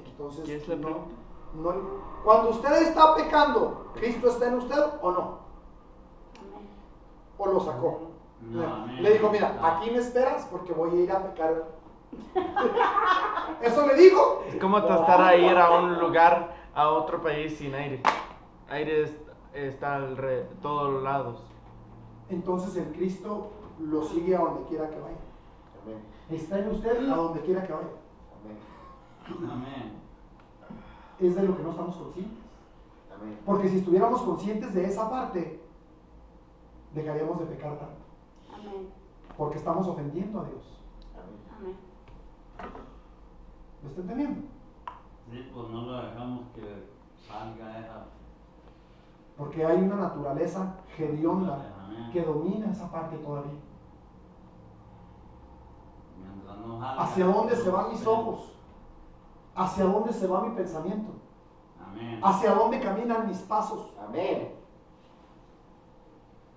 Entonces, ¿Qué es la pregunta? no, cuando usted está pecando, ¿Cristo está en usted o no? Amén. ¿O lo sacó? No, amén. Le dijo, mira, No. aquí me esperas porque voy a ir a pecar. ¿Eso le dijo? Es como tratar a ir a un lugar, a otro país sin aire. Aire está todos lados. Entonces el Cristo lo sigue a donde quiera que vaya. Amén. Está en usted a donde quiera que vaya. Amén. Amén. Es de lo que no estamos conscientes. Amén. Porque si estuviéramos conscientes de esa parte, dejaríamos de pecar tanto. Amén. Porque estamos ofendiendo a Dios. Amén. Amén. ¿Lo está entendiendo? Sí, pues no lo dejamos que salga esa. Porque hay una naturaleza hedionda Amén. que domina esa parte todavía. Mientras no salga. ¿Hacia dónde se van mis ojos? ¿Hacia dónde se va mi pensamiento? Amén. ¿Hacia dónde caminan mis pasos? Amén.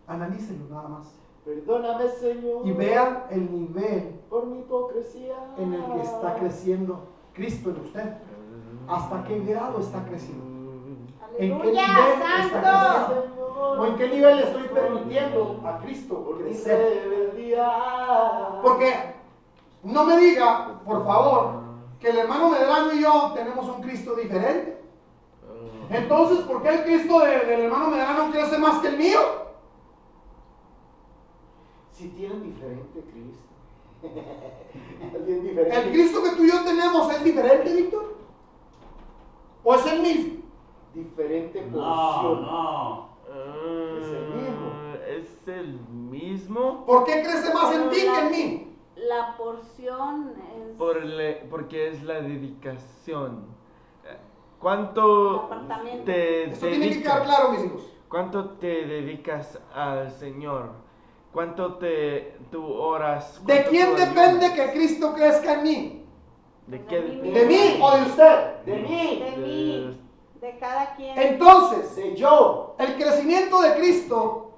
Analícenlo nada más. Perdóname, Señor. Y vean el nivel por mi hipocresía. en el que está creciendo Cristo en usted. ¿Hasta qué grado está creciendo? ¿En qué Aleluya, nivel está santo. creciendo? ¿O en qué nivel le estoy permitiendo a Cristo Por mi crecer? rebeldía. Porque no me diga, por favor, que el hermano Medrano y yo tenemos un Cristo diferente. Entonces, ¿por qué el Cristo del hermano Medrano crece más que el mío? Si tienen diferente Cristo. Es bien diferente. ¿El Cristo que tú y yo tenemos es diferente, Víctor? ¿O es el mismo? Diferente No, porción. no. Es el mismo. ¿Es el mismo? ¿Por qué crece más en ti que en mí? La porción es Porque es la dedicación. ¿Cuánto Apartamento. te Esto tiene que quedar dedicas? claro, mis hijos. ¿Cuánto te dedicas al Señor? ¿Cuánto tú oras? ¿De ¿Cuánto quién tú depende ayunas? que Cristo crezca en mí? ¿De qué De mí depende? ¿De mí o de usted? De mí. de mí, de cada quien. Entonces, De yo. el crecimiento de Cristo,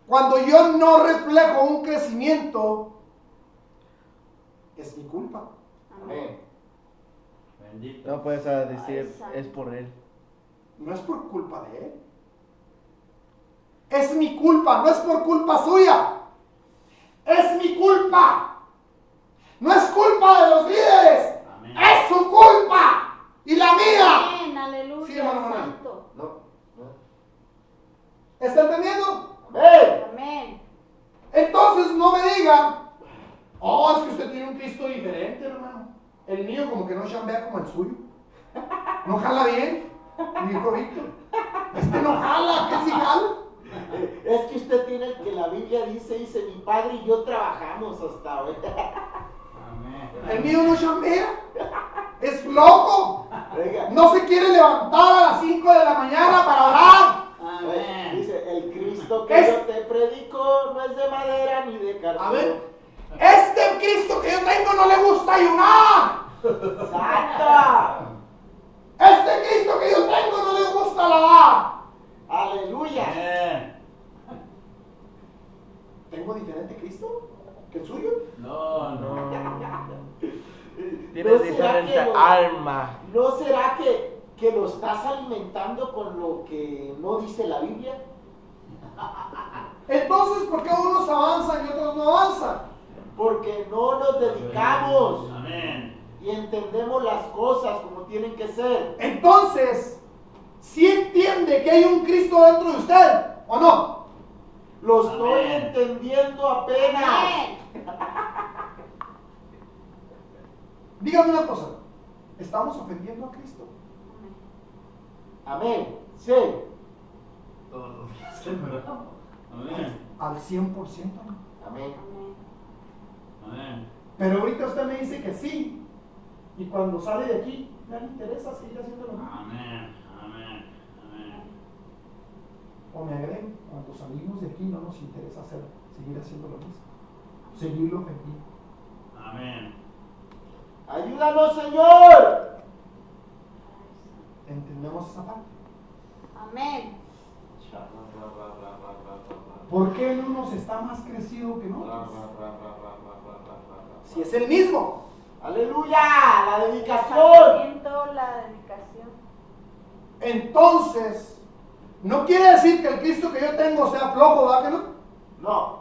cuando yo no reflejo un crecimiento, es mi culpa. Amén. Bendito. No puedes decir, Ay, es por Él. No es por culpa de él. Es mi culpa, no es por culpa suya. Es mi culpa. No es culpa de los líderes. Amén. Es su culpa. Y la mía. Amén, aleluya, Sí, hermano Manuel. santo. No. No. ¿Está entendiendo? Amén. Amén. Entonces no me diga, oh, es que usted tiene un Cristo diferente, hermano. El mío como que no chambea como el suyo. No jala bien, dijo Víctor. Este no jala, ¿qué sí jala? Es que usted tiene el que la Biblia dice, mi padre y yo trabajamos hasta hoy. Amén. El mío no chambea. Es flojo. Oiga, No se quiere levantar a las 5 de la mañana para orar. Amén. dice, el Cristo que Es- yo te predico no es de madera ni de cartón. A ver, este Cristo que yo tengo no le gusta ayunar. ¡Santa! Este Cristo que yo tengo no le gusta lavar. ¡Aleluya! Amén. ¿Tengo diferente Cristo que el suyo? No, no. Tienes diferente alma. ¿No será que lo estás alimentando con lo que no dice la Biblia? Entonces, ¿por qué unos avanzan y otros no avanzan? Porque no nos dedicamos Amén. y entendemos las cosas como tienen que ser. Entonces, ¿sí entiende que hay un Cristo dentro de usted o no? Lo estoy Amén. entendiendo apenas. Amén. Dígame una cosa, ¿estamos ofendiendo a Cristo? Amén. Sí. Todos los días. Amén. Al 100%. ¿no? Amén. Amén. Amén. Pero ahorita usted me dice que sí, y cuando sale de aquí, ya le interesa seguir haciendo lo mismo. Amén. Amén. Amén. O me agrego, cuando salimos de aquí no nos interesa seguir haciendo lo mismo. Seguirlo ofendiendo. Amén. Ayúdanos, Señor. ¿Entendemos esa parte? Amén. ¿Por qué en unos está más crecido que en otros? Si es el mismo. Aleluya. La El dedicación. sacramento, la dedicación. Entonces, no quiere decir que el Cristo que yo tengo sea flojo, ¿verdad que no? No.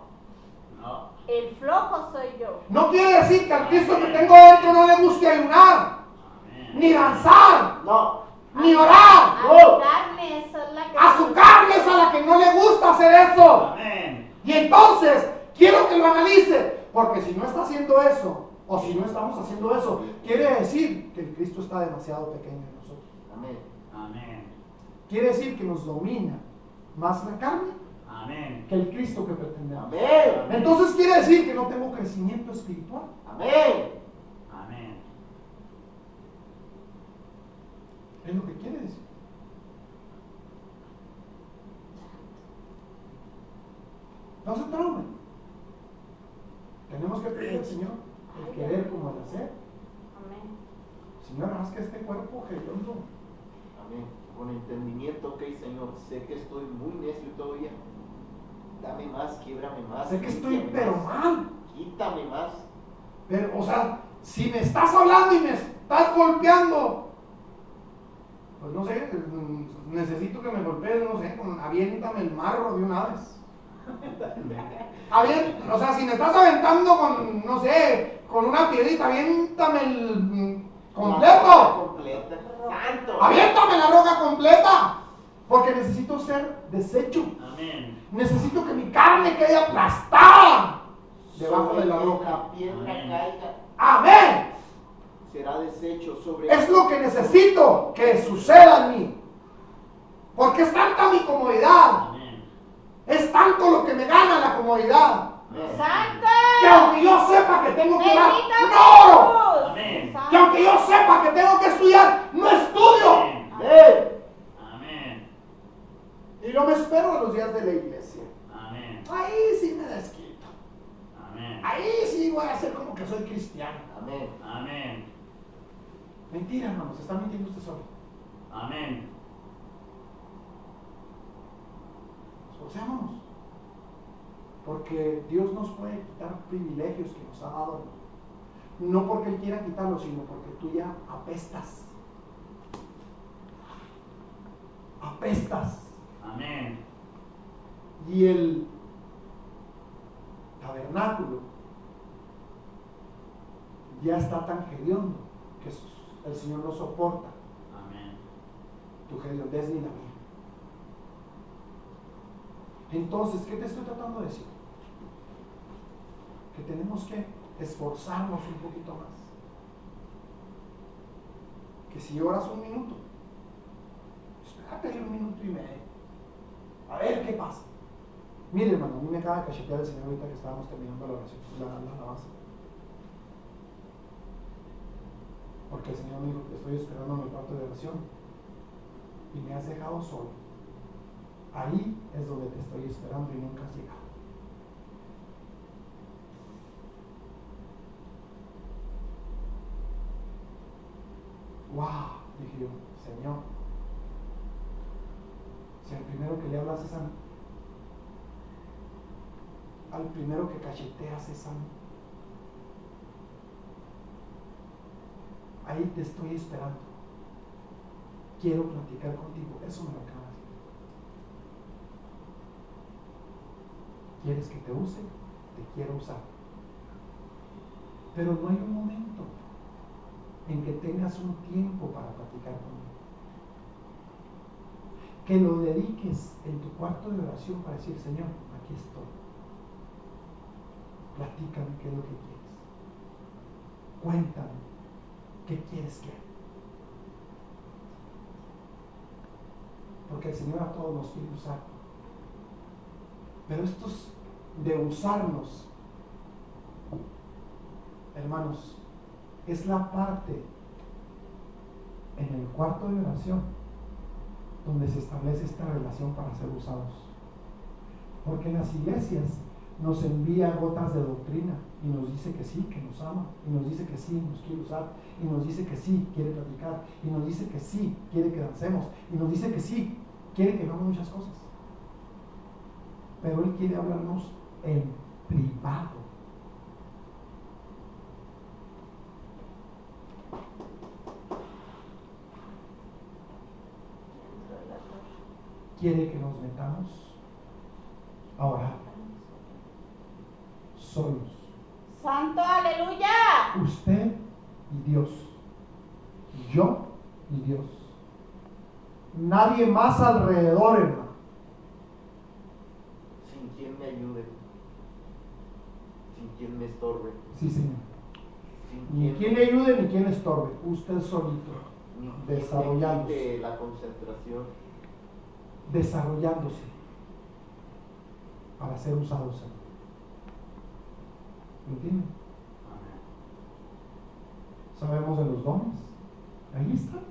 No. El flojo soy yo. No quiere decir que al Cristo que tengo dentro no le guste ayunar, Amén. ni danzar, No. ni orar. A No. mi carne, esa es la que A su carne es a la que no le gusta hacer eso. Amén. Y entonces, quiero que lo analice, porque si no está haciendo eso, o si no estamos haciendo eso, quiere decir que el Cristo está demasiado pequeño en nosotros. Amén. Amén. Quiere decir que nos domina más la carne Amén. que el Cristo que pretendemos. Amén. Entonces quiere decir que no tengo crecimiento espiritual. Amén. Amén. Es lo que quiere decir. No se traume. Tenemos que pedir al Señor el querer como el hacer. Amén. Señor, haz que este cuerpo hediondo Amén. Con entendimiento, ok, Señor. Sé que estoy muy necio todavía. Dame más, quiebrame más. Sé que estoy límpiame pero más, mal. Quítame más. Pero, o sea, si me estás hablando y me estás golpeando, pues no sé, necesito que me golpees, no sé, aviéntame el marro de una vez. O sea, si me estás aventando con, no sé, con una piedrita, aviéntame el completo. Completa. Santo. Aviéntame la roca completa. Porque necesito ser deshecho. Amén. Necesito que mi carne quede aplastada debajo de la Sobre que roca. la piedra Amén. caiga, Amén. será deshecho sobre Es lo que necesito que suceda en mí. Porque es tanta mi comodidad. Amén. Es tanto lo que me gana la comodidad. ¡Santo! Que aunque yo sepa que tengo que orar, ¡Bendito no oro. Jesús! Amén. ¡Santo! Que aunque yo sepa que tengo que estudiar, no estudio. Amén. Amén. Y no me espero a los días de la iglesia. Amén. Ahí sí me desquito. Amén. Ahí sí voy a hacer como que soy cristiano. Amén. Amén. Mentira, hermanos, se está mintiendo usted solo. Amén. Esforcémonos. Porque Dios nos puede quitar privilegios que nos ha dado. No porque Él quiera quitarlos, sino porque tú ya apestas. Apestas. Amén. Y el tabernáculo ya está tan hediondo que el Señor no soporta Amén. tu hediondez ni la mía. Entonces, ¿qué te estoy tratando de decir? Que tenemos que esforzarnos un poquito más. Que si oras un minuto, espérate un minuto y medio. A ver qué pasa. Mire, hermano, a mí me acaba de cachetear el Señor ahorita que estábamos terminando la oración, la alabanza. Porque el Señor me dijo que estoy esperando mi parte de oración y me has dejado solo. Ahí es donde te estoy esperando y nunca has llegado. ¡Wow! Dije yo, Señor, si al primero que le hablas es al primero que cacheteas es a mí. Ahí te estoy esperando. Quiero platicar contigo. Eso me lo acaba de decir. ¿Quieres que te use? Te quiero usar. Pero no hay un momento en que tengas un tiempo para platicar conmigo. Que lo dediques en tu cuarto de oración para decir, Señor, aquí estoy. Platícame qué es lo que quieres. Cuéntame qué quieres que haga. Porque el Señor a todos nos quiere usar. Pero estos de usarnos, hermanos, es la parte en el cuarto de oración donde se establece esta relación para ser usados. Porque en las iglesias nos envía gotas de doctrina y nos dice que sí, que nos ama, y nos dice que sí, nos quiere usar, y nos dice que sí, quiere platicar, y nos dice que sí, quiere que dancemos, y nos dice que sí, quiere que hagamos muchas cosas. Pero Él quiere hablarnos en privado. Quiere que nos metamos a orar solos. ¡Santo, aleluya! Usted y Dios. Yo y Dios. Nadie más alrededor, hermano. Sin quien me ayude. Sin quien me estorbe. Sí, Señor. Sin Ni quien le ayude ni quien le estorbe. Usted solito. ni quien me Desarrollándose. quite la concentración. Desarrollándose. Para ser usado, Señor. ¿Me entienden? Amén. Sabemos de los dones. Ahí están.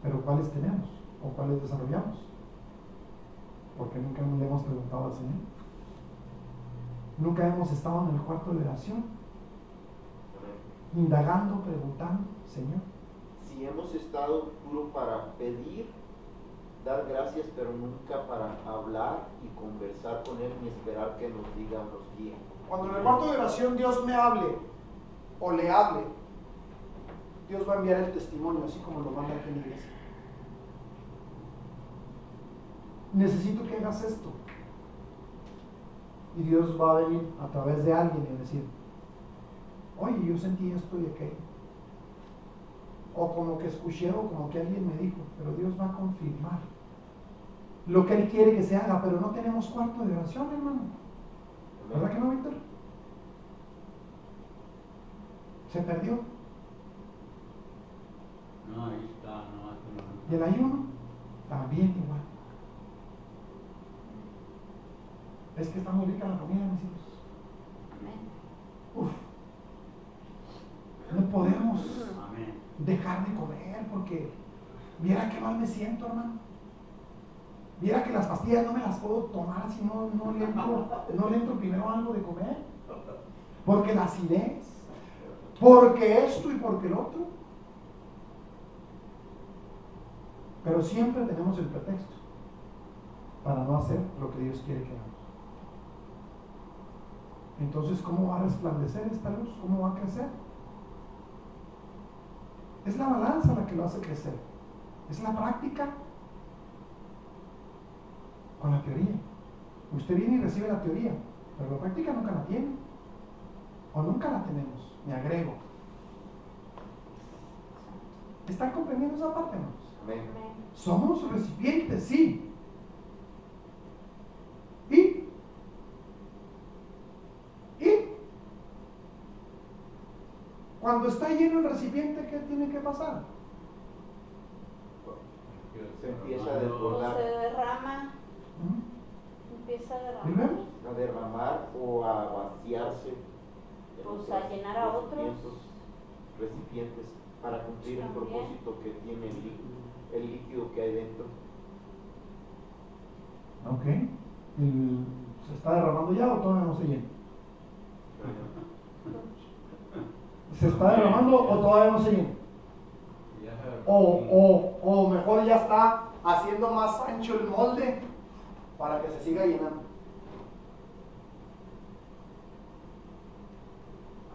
Pero ¿cuáles tenemos? ¿O cuáles desarrollamos? Porque nunca le hemos preguntado al Señor. Nunca hemos estado en el cuarto de oración, indagando, preguntando, Señor. Si hemos estado puro para pedir, dar gracias, pero nunca para hablar y conversar con Él ni esperar que nos diga o nos guíe. Cuando en el cuarto de oración Dios me hable o le hable, Dios va a enviar el testimonio, así como lo manda aquí en la iglesia. Necesito que hagas esto. Y Dios va a venir a través de alguien y decir, oye, yo sentí esto y aquello. O como que escuché o como que alguien me dijo, pero Dios va a confirmar lo que Él quiere que se haga, pero no tenemos cuarto de oración, hermano. ¿Verdad que no, Víctor? Se perdió. No, ahí está, no, Y el ayuno, también igual. Es que está muy rica la comida, mis hijos. Uf. No podemos Amén. dejar de comer porque viera qué mal me siento, hermano. Viera que las pastillas no me las puedo tomar si no le entro primero algo de comer. Porque la acidez, porque esto y porque el otro. Pero siempre tenemos el pretexto para no hacer lo que Dios quiere que hagamos. Entonces, ¿cómo va a resplandecer esta luz? ¿Cómo va a crecer? Es la balanza la que lo hace crecer. Es la práctica con la teoría. Usted viene y recibe la teoría, pero la práctica nunca la tiene. O nunca la tenemos. Me agrego. ¿Están comprendiendo esa parte, hermanos? Amén. Somos recipientes, sí. ¿Y? Cuando está lleno el recipiente, ¿qué tiene que pasar? Se empieza a O desbordar, se derrama, ¿Mm? empieza a ¿Y derramar. luego? a derramar o a vaciarse. en Pues otros a llenar a otros. recipientes para cumplir el También. propósito que tiene el líquido que hay dentro. Ok. ¿Se está derramando ya o todavía no se llena? ¿Se está derramando o todavía no se llena? O mejor ya está haciendo más ancho el molde para que se siga llenando.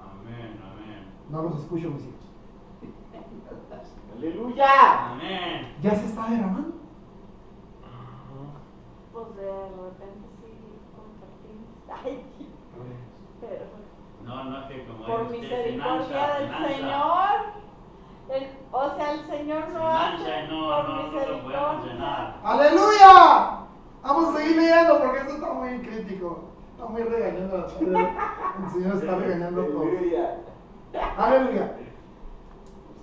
Amén, amén. No los escucho, mis hijos. ¡Aleluya! Amén. ¿Ya se está derramando? Pues de repente sí compartimos. Ay, pero No, es que como por es misericordia del Señor. O sea, el Señor lo hace no por lo podemos misericordia. llenar. ¡Aleluya! Vamos a seguir leyendo porque esto está muy crítico. Está muy regañando. El Señor está regañando a todos. ¡Aleluya! Aleluya.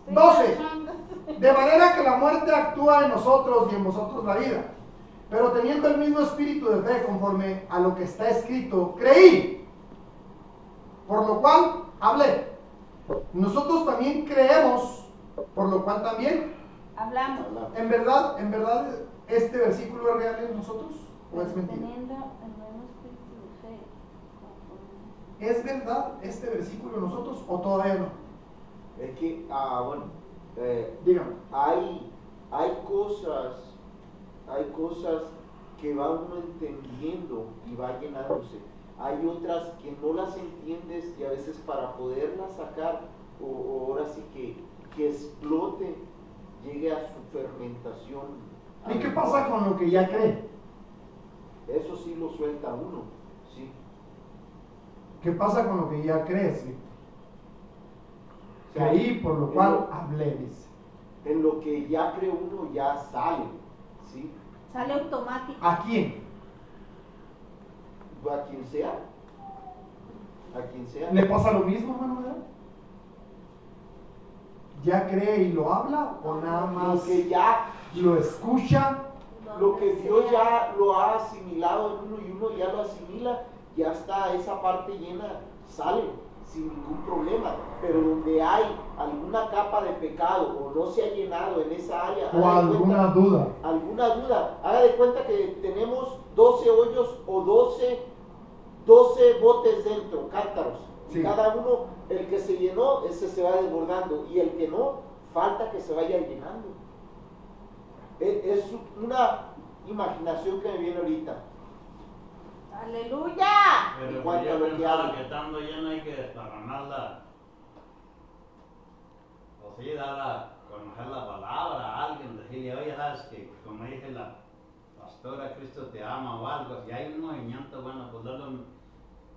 Estoy 12. derramando. De manera que la muerte actúa en nosotros y en vosotros la vida. Pero teniendo el mismo espíritu de fe conforme a lo que está escrito, creí. Por lo cual hablé. Nosotros también creemos, por lo cual también. Hablamos. ¿En verdad, este versículo es real en nosotros o es mentira? Teniendo el mismo espíritu de fe. conforme- ¿Es verdad este versículo en nosotros o todavía no? Es que, Dígame. hay cosas que va uno entendiendo y va llenándose. Hay otras que no las entiendes y a veces para poderlas sacar, o ahora sí que explote, llegue a su fermentación. ¿Y qué pasa con lo que ya cree? Eso sí lo suelta uno, sí. ¿Qué pasa con lo que ya crees, Víctor? O sea, Creí, por lo cual hablé, dice. En lo que ya cree uno ya sale, ¿sí? Sale automático. ¿A quién? A quien sea. A quien sea. ¿Le pasa lo mismo, hermano? ¿Verdad? ¿Ya cree y lo habla o nada más Lo que ya, lo escucha? lo que Donde Dios sea. ya lo ha asimilado en uno y uno ya lo asimila, ya está esa parte llena, sale sin ningún problema. Pero donde hay alguna capa de pecado o no se ha llenado en esa área, ¿O haga de alguna cuenta- duda? alguna duda, haga de cuenta que tenemos 12 hoyos o 12 botes dentro, cántaros. Y Sí. cada uno, el que se llenó, ese se va desbordando. Y el que no, falta que se vaya llenando. Es una imaginación que me viene ahorita. ¡Aleluya! En Pero cuanto a yo lo que pensaba habla. que estando lleno hay que desparramarla. O sí, dar a conocer la palabra a alguien, decirle, oye, sabes que, como dije la pastora, Cristo te ama o algo, si hay un movimiento, bueno, pues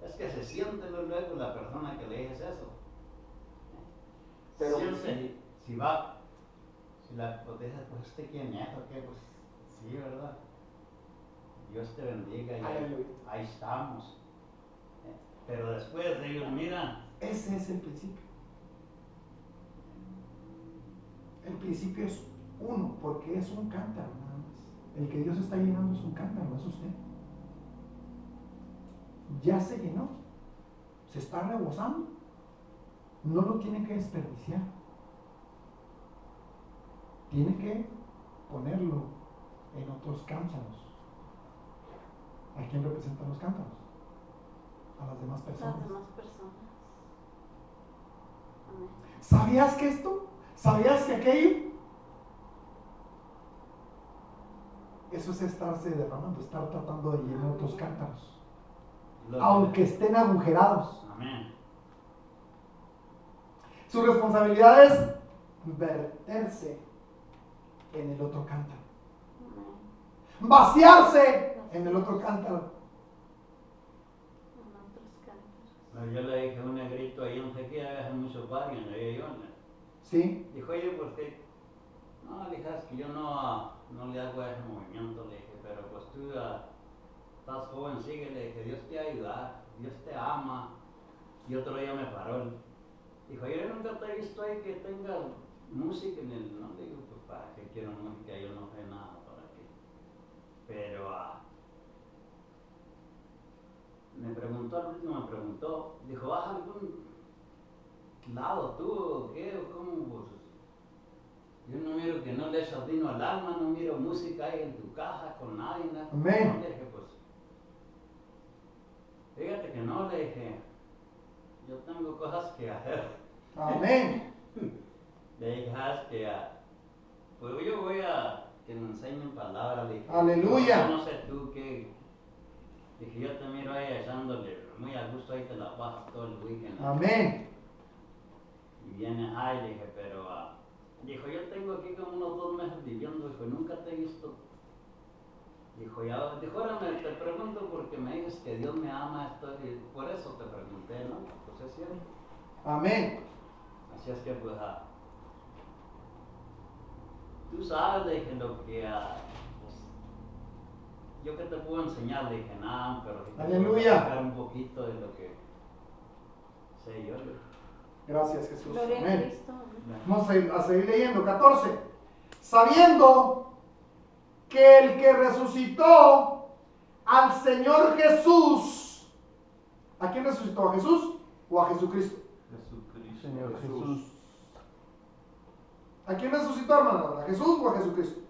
es que se siente luego la persona que le dices eso. Pero Siente, si va, si la pues dices, pues ¿usted quién es o qué? Pues sí, ¿verdad? Dios te bendiga y Aleluya. ahí estamos. Pero después ellos miran. Ese es el principio. El principio es uno, porque es un cántaro nada más. El que Dios está llenando es un cántaro, no es usted. Ya se llenó, se está rebosando. No lo tiene que desperdiciar. Tiene que ponerlo en otros cántaros. ¿A quién representan los cántaros? A las demás personas. Las demás personas. Amén. ¿Sabías que esto? ¿Sabías que aquello? Eso es estarse derramando, estar tratando de llenar otros cántaros, aunque estén agujerados. Amén. Su responsabilidad es verterse en el otro cántaro, Amén. vaciarse en el otro cántaro. En otros cántaros. No, yo le dije a un negrito ahí en Sequía, hace muchos años, en la ¿Sí? dijo, oye, ¿por qué? No, le dije, es que yo no le hago ese movimiento, le dije, pero pues tú estás joven, sigue, le dije, Dios te va a ayudar, Dios te ama. Y otro día me paró, dijo, yo nunca te he visto ahí que tenga música en el, no, le digo, pues para qué quiero música, yo no sé nada, para qué. Pero me preguntó, al último me preguntó, dijo, ¿vas a algún lado tú o qué o cómo? Pues, yo no miro que no le echas vino al alma, no miro música ahí en tu casa con nadie, nada. Amén. No, le dije, pues, fíjate que no, le dije, yo tengo cosas que hacer. Amén. Le dije, sabes que, pues yo voy a que me enseñen palabras, le dije. Aleluya. Yo no sé tú qué. Dije, yo te miro ahí echándole muy a gusto, ahí te la pasas todo el weekend. Amén. Y vienes ahí, le dije, pero, dijo, yo tengo aquí como unos 2 meses viviendo, dijo, nunca te he visto. Dijo, ahora te pregunto porque me dices que Dios me ama, y por eso te pregunté, ¿no? Pues es cierto. Amén. Así es que, pues, tú sabes, le dije, lo que, pues, yo que te puedo enseñar, le dije, nada, pero si te Aleluya. puedo explicar un poquito de lo que sé yo. Gracias, Jesús. Gloria a Amén. Cristo. Amén. Vamos a seguir leyendo. 14. Sabiendo que el que resucitó al Señor Jesús, ¿a quién resucitó? ¿A Jesús o a Jesucristo? Jesucristo. Señor Jesús. ¿A quién resucitó, hermano? ¿A Jesús o a Jesucristo?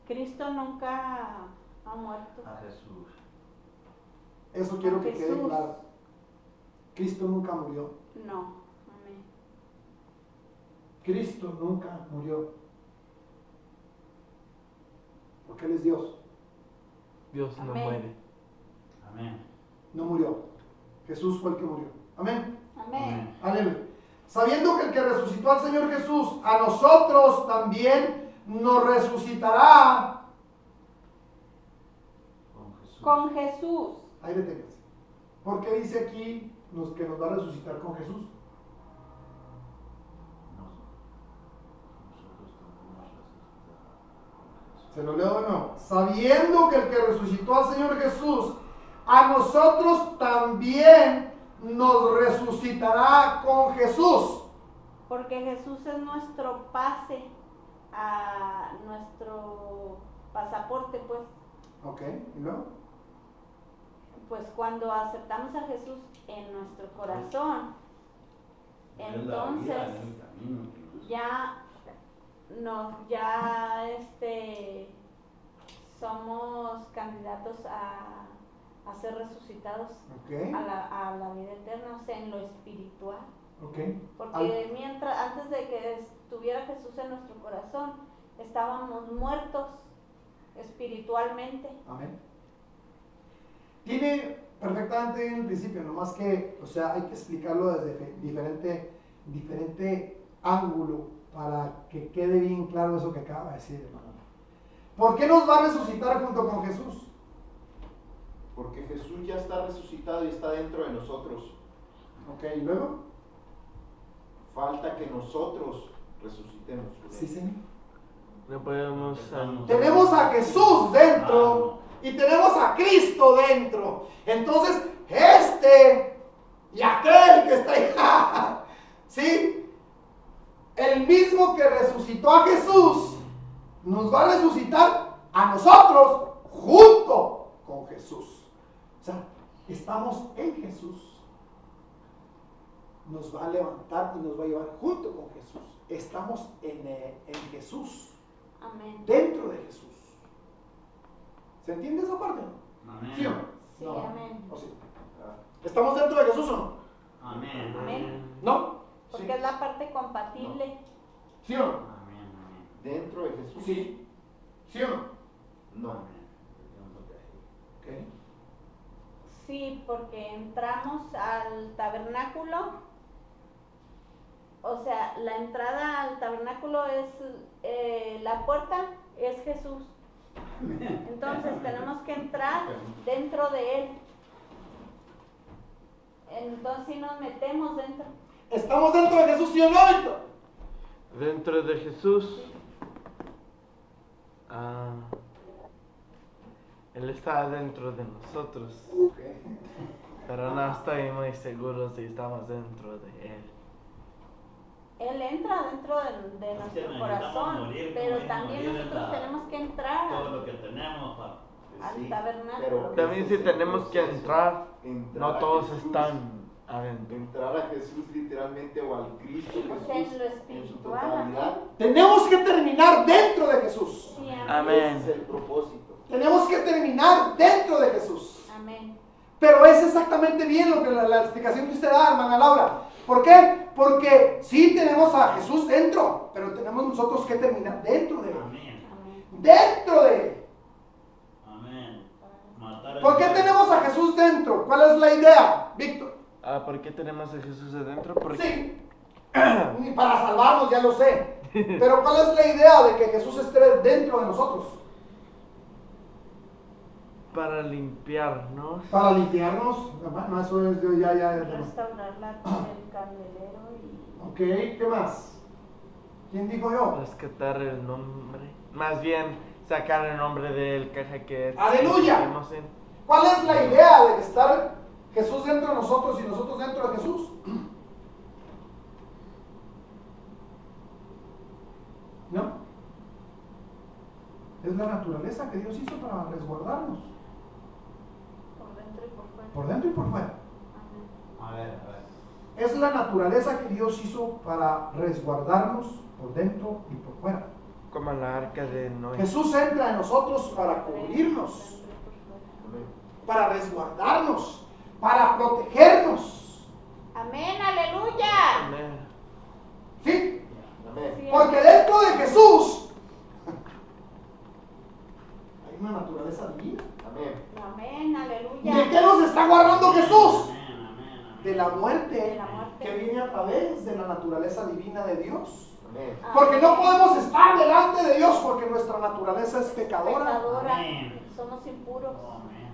Cristo nunca ha muerto. A Jesús. Eso quiero A que quede Jesús. claro. Cristo nunca murió. No. Amén. Cristo nunca murió. Porque Él es Dios. Dios no Amén. muere. Amén. No murió. Jesús fue el que murió. Amén. Amén. Aleluya. Sabiendo que el que resucitó al Señor Jesús, a nosotros también nos resucitará. Con Jesús. Con Jesús. Ahí deténganse. ¿Por qué dice aquí que nos va a resucitar con Jesús? Nosotros también nos resucitará con Jesús. Se lo leo de nuevo. Sabiendo que el que resucitó al Señor Jesús, a nosotros también nos resucitará con Jesús. Porque Jesús es nuestro pase a nuestro pasaporte, pues. Ok, ¿y luego? Pues cuando aceptamos a Jesús en nuestro corazón, Es la vida, entonces es el camino que nos- ya somos candidatos a ser resucitados Ok, a la vida eterna, o sea, en lo espiritual. ok. Porque antes de que estuviera Jesús en nuestro corazón, estábamos muertos espiritualmente. Amén. Tiene perfectamente bien el principio, nomás que, o sea, hay que explicarlo desde diferente ángulo para que quede bien claro eso que acaba de decir, hermano. ¿Por qué nos va a resucitar junto con Jesús? Porque Jesús ya está resucitado y está dentro de nosotros. Ok, ¿y luego? Falta que nosotros resucitemos. Sí, Señor. No podemos... Tenemos a Jesús dentro y tenemos a Cristo dentro. Entonces, este y aquel que está ahí, ¿sí? El mismo que resucitó a Jesús nos va a resucitar a nosotros junto con Jesús. O sea, estamos en Jesús. Nos va a levantar y nos va a llevar junto con Jesús. Estamos en Jesús. Amén. Dentro de Jesús. ¿Se entiende esa parte? Amén. ¿Sí o no? Sí, No. amén. ¿O sí? ¿Estamos dentro de Jesús o no? Amén. Amén. ¿No? Porque ¿Sí? es la parte compatible. ¿Sí o no? Amén. ¿Dentro de Jesús? Sí. ¿Sí o no? No. Ok. Sí, porque entramos al tabernáculo. O sea, la entrada al tabernáculo es la puerta, es Jesús. Entonces tenemos que entrar dentro de Él. Entonces sí nos metemos dentro. ¿Estamos dentro de Jesús, sí o no, Víctor? Dentro de Jesús. Él está dentro de nosotros. Ok. Pero no estoy muy seguro si estamos dentro de Él. Él entra dentro de que nuestro necesitamos corazón, morir, pero como también morir en nosotros la- tenemos que entrar Todo lo que tenemos para... al tabernáculo. pero También ese si es el tenemos que proceso. entrar, Entrar no a todos Jesús. están adentro. Entrar a Jesús literalmente o al Cristo Jesús O sea, en lo en su espiritual, totalidad. Tenemos que terminar dentro de Jesús. Sí, Amén. Ese es el propósito. Tenemos que terminar dentro de Jesús. Amén. Pero es exactamente bien lo que la explicación que usted da, hermana Laura. ¿Por qué? Porque sí tenemos a Jesús dentro, pero tenemos nosotros que terminar dentro de Él. Amén. Amén. Dentro de Él. Amén. Matar el ¿Por qué diablo. tenemos a Jesús dentro? ¿Cuál es la idea, Víctor? ¿Por qué tenemos a Jesús adentro? Porque Sí. Ni para salvarnos, ya lo sé. Pero ¿cuál es la idea de que Jesús esté dentro de nosotros? para limpiarnos. Para limpiarnos. No, eso es ya. Restaurar el candelero y... Ok, ¿qué más? ¿Quién dijo yo? Rescatar el nombre. Más bien, sacar el nombre del caja que ¡Aleluya! que tenemos en. ¿Cuál es la idea de estar Jesús dentro de nosotros y nosotros dentro de Jesús? ¿No? Es la naturaleza que Dios hizo para resguardarnos. por dentro y por fuera. Por dentro y por fuera. Amén. A ver. Es la naturaleza que Dios hizo para resguardarnos por dentro y por fuera. Como la arca de Noé. Jesús entra en nosotros para cubrirnos, para resguardarnos, para protegernos. Amén, aleluya. Amén. ¿Sí? Amén. Sí, Porque dentro de Jesús hay una naturaleza divina. Amén. Amén, aleluya. ¿De qué nos está guardando Jesús? Amén. De la muerte De la muerte. que viene a través de la naturaleza divina de Dios. Amén. Porque no podemos estar delante de Dios porque nuestra naturaleza es pecadora. Pecadora. Amén. Somos impuros. Amén.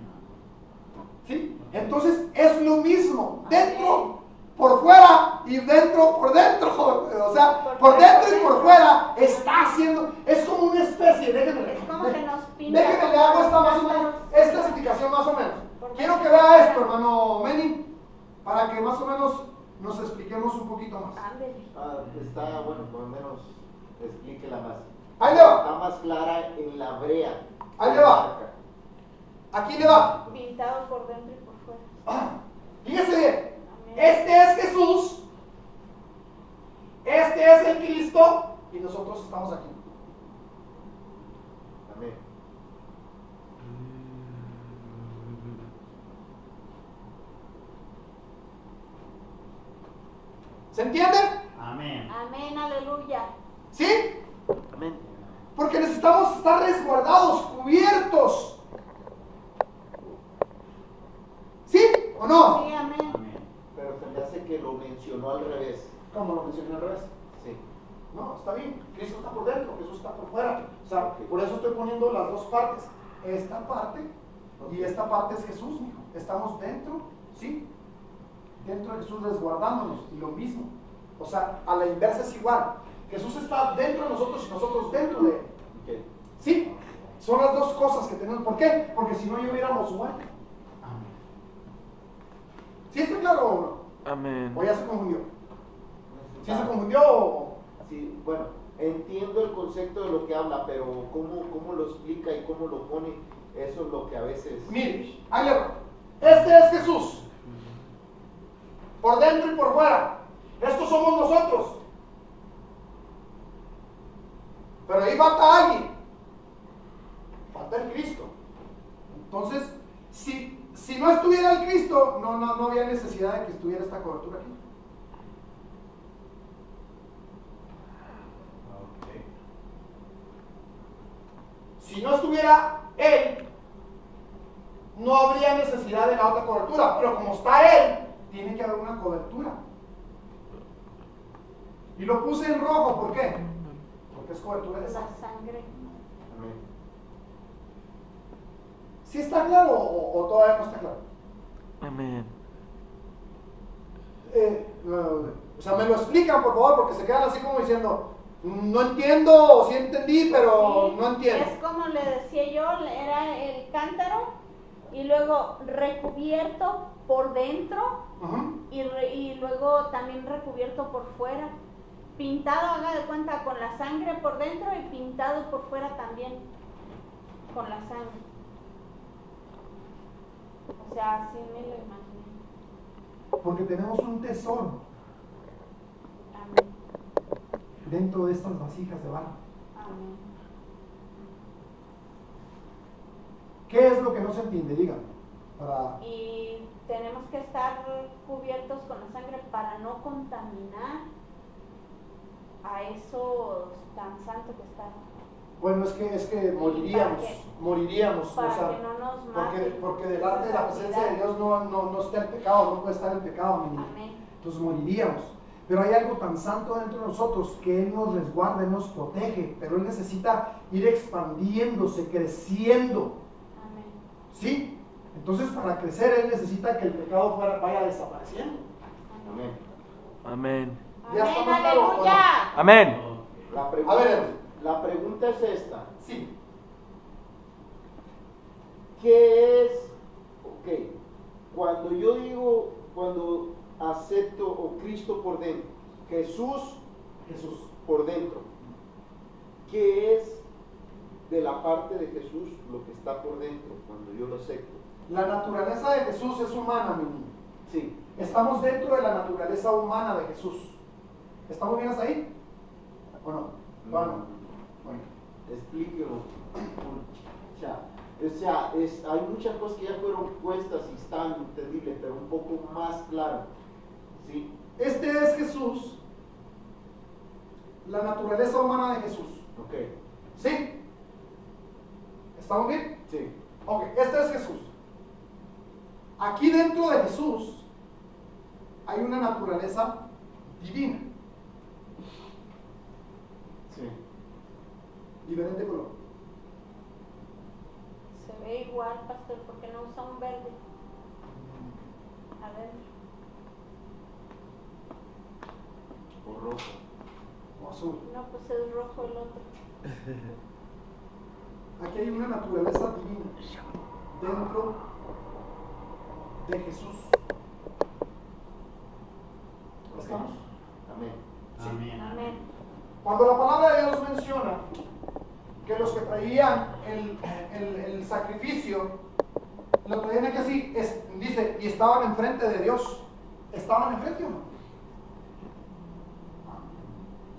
¿Sí? Entonces es lo mismo, dentro por fuera y dentro por dentro. O sea, por dentro y por fuera está haciendo, es como una especie, déjenme Es como que nos pinta. déjenme le hago esta más o menos, esta explicación más o menos. Quiero que vea esto, hermano Meni, para que más o menos nos expliquemos un poquito más. Ándele. Está bueno, por lo menos explíquela más. Ahí le va. Está más clara en la brea. Ahí le va. Aquí le va. Pintado por dentro y por fuera. Fíjese bien. Amén. Este es Jesús, este es el Cristo y nosotros estamos aquí. Amén. ¿Se entiende? Amén. Amén, aleluya. ¿Sí? Amén. Porque necesitamos estar resguardados, cubiertos. ¿Sí o no? Sí, amén. Amén. Pero se me hace que lo mencionó al revés. ¿Cómo lo mencioné al revés? Sí. No, está bien. Cristo está por dentro, Jesús está por fuera. O sea, por eso estoy poniendo las dos partes. Esta parte y esta parte es Jesús, mijo. Estamos dentro, ¿sí? Dentro de Jesús resguardándonos. Y lo mismo. O sea, a la inversa es igual. Jesús está dentro de nosotros y nosotros dentro de Él. Ok. ¿Sí? Son las dos cosas que tenemos. ¿Por qué? Porque si no, ya hubiéramos muerto. ¿Sí está claro o no? Amén. ¿O ya se confundió? ¿Sí se confundió o...? Sí, bueno, entiendo el concepto de lo que habla, pero cómo lo explica y cómo lo pone, eso es lo que a veces... Mire, ahí le va. Este es Jesús. Por dentro y por fuera. Estos somos nosotros. Pero ahí falta alguien. Falta el Cristo. Entonces, si no estuviera el Cristo, no había necesidad de que estuviera esta cobertura aquí. Ok. Si no estuviera Él, no habría necesidad de la otra cobertura. Pero como está Él, tiene que haber una cobertura. Y lo puse en rojo, ¿por qué? Porque es cobertura de La sangre. sangre. Amén. ¿Sí está claro o todavía no está claro? Amén. O sea, me lo explican, por favor, porque se quedan así como diciendo, no entiendo, o sí entendí, pero Sí, no entiendo. Es como le decía yo, era el cántaro y luego recubierto por dentro Ujú. y luego también recubierto por fuera. Pintado, haga de cuenta, con la sangre por dentro y pintado por fuera también con la sangre. O sea, así me lo imaginé. Porque tenemos un tesoro Amén. dentro de estas vasijas de barro. Amén. ¿Qué es lo que no se entiende? Díganme. Para... Y tenemos que estar cubiertos con la sangre para no contaminar a esos tan santos que están. Bueno, es que moriríamos, ¿Para qué? moriríamos. Para o sea, que no nos maten. porque delante de la presencia de Dios no está el pecado, no puede estar el pecado, mi niño. Amén. Entonces moriríamos. Pero hay algo tan santo dentro de nosotros que Él nos resguarda, Él nos protege, pero Él necesita ir expandiéndose, creciendo. Amén. ¿Sí? Entonces para crecer Él necesita que el pecado vaya desapareciendo. Amén. Amén. Ya Amén, estamos claros, ¿o no? aleluya. Amén. La A pregunta, ver. la pregunta es esta. Sí. ¿Qué es? Ok, cuando acepto o Cristo por dentro, Jesús por dentro, ¿qué es de la parte de Jesús lo que está por dentro cuando yo lo acepto? La naturaleza de Jesús es humana, mi niño. Sí, Estamos dentro de la naturaleza humana de Jesús. ¿Estamos bien hasta ahí? ¿O no? Bueno, bueno. explíquelo. Hay muchas cosas que ya fueron puestas y están entendibles, pero un poco más claro. ¿Sí? Este es Jesús, la naturaleza humana de Jesús. Ok, ¿Sí? ¿Estamos bien? sí. Ok, este es Jesús. Aquí dentro de Jesús hay una naturaleza divina, Sí. diferente color. Se ve igual, pastor, porque no usa un verde. Adentro. O rojo. O azul. No, pues es rojo el otro. Aquí hay una naturaleza divina dentro de Jesús. ¿Estamos? Amén. Sí. Amén. Amén. Cuando la palabra de Dios menciona que los que traían el sacrificio, lo traían aquí así, dice, y estaban enfrente de Dios. ¿Estaban enfrente o no?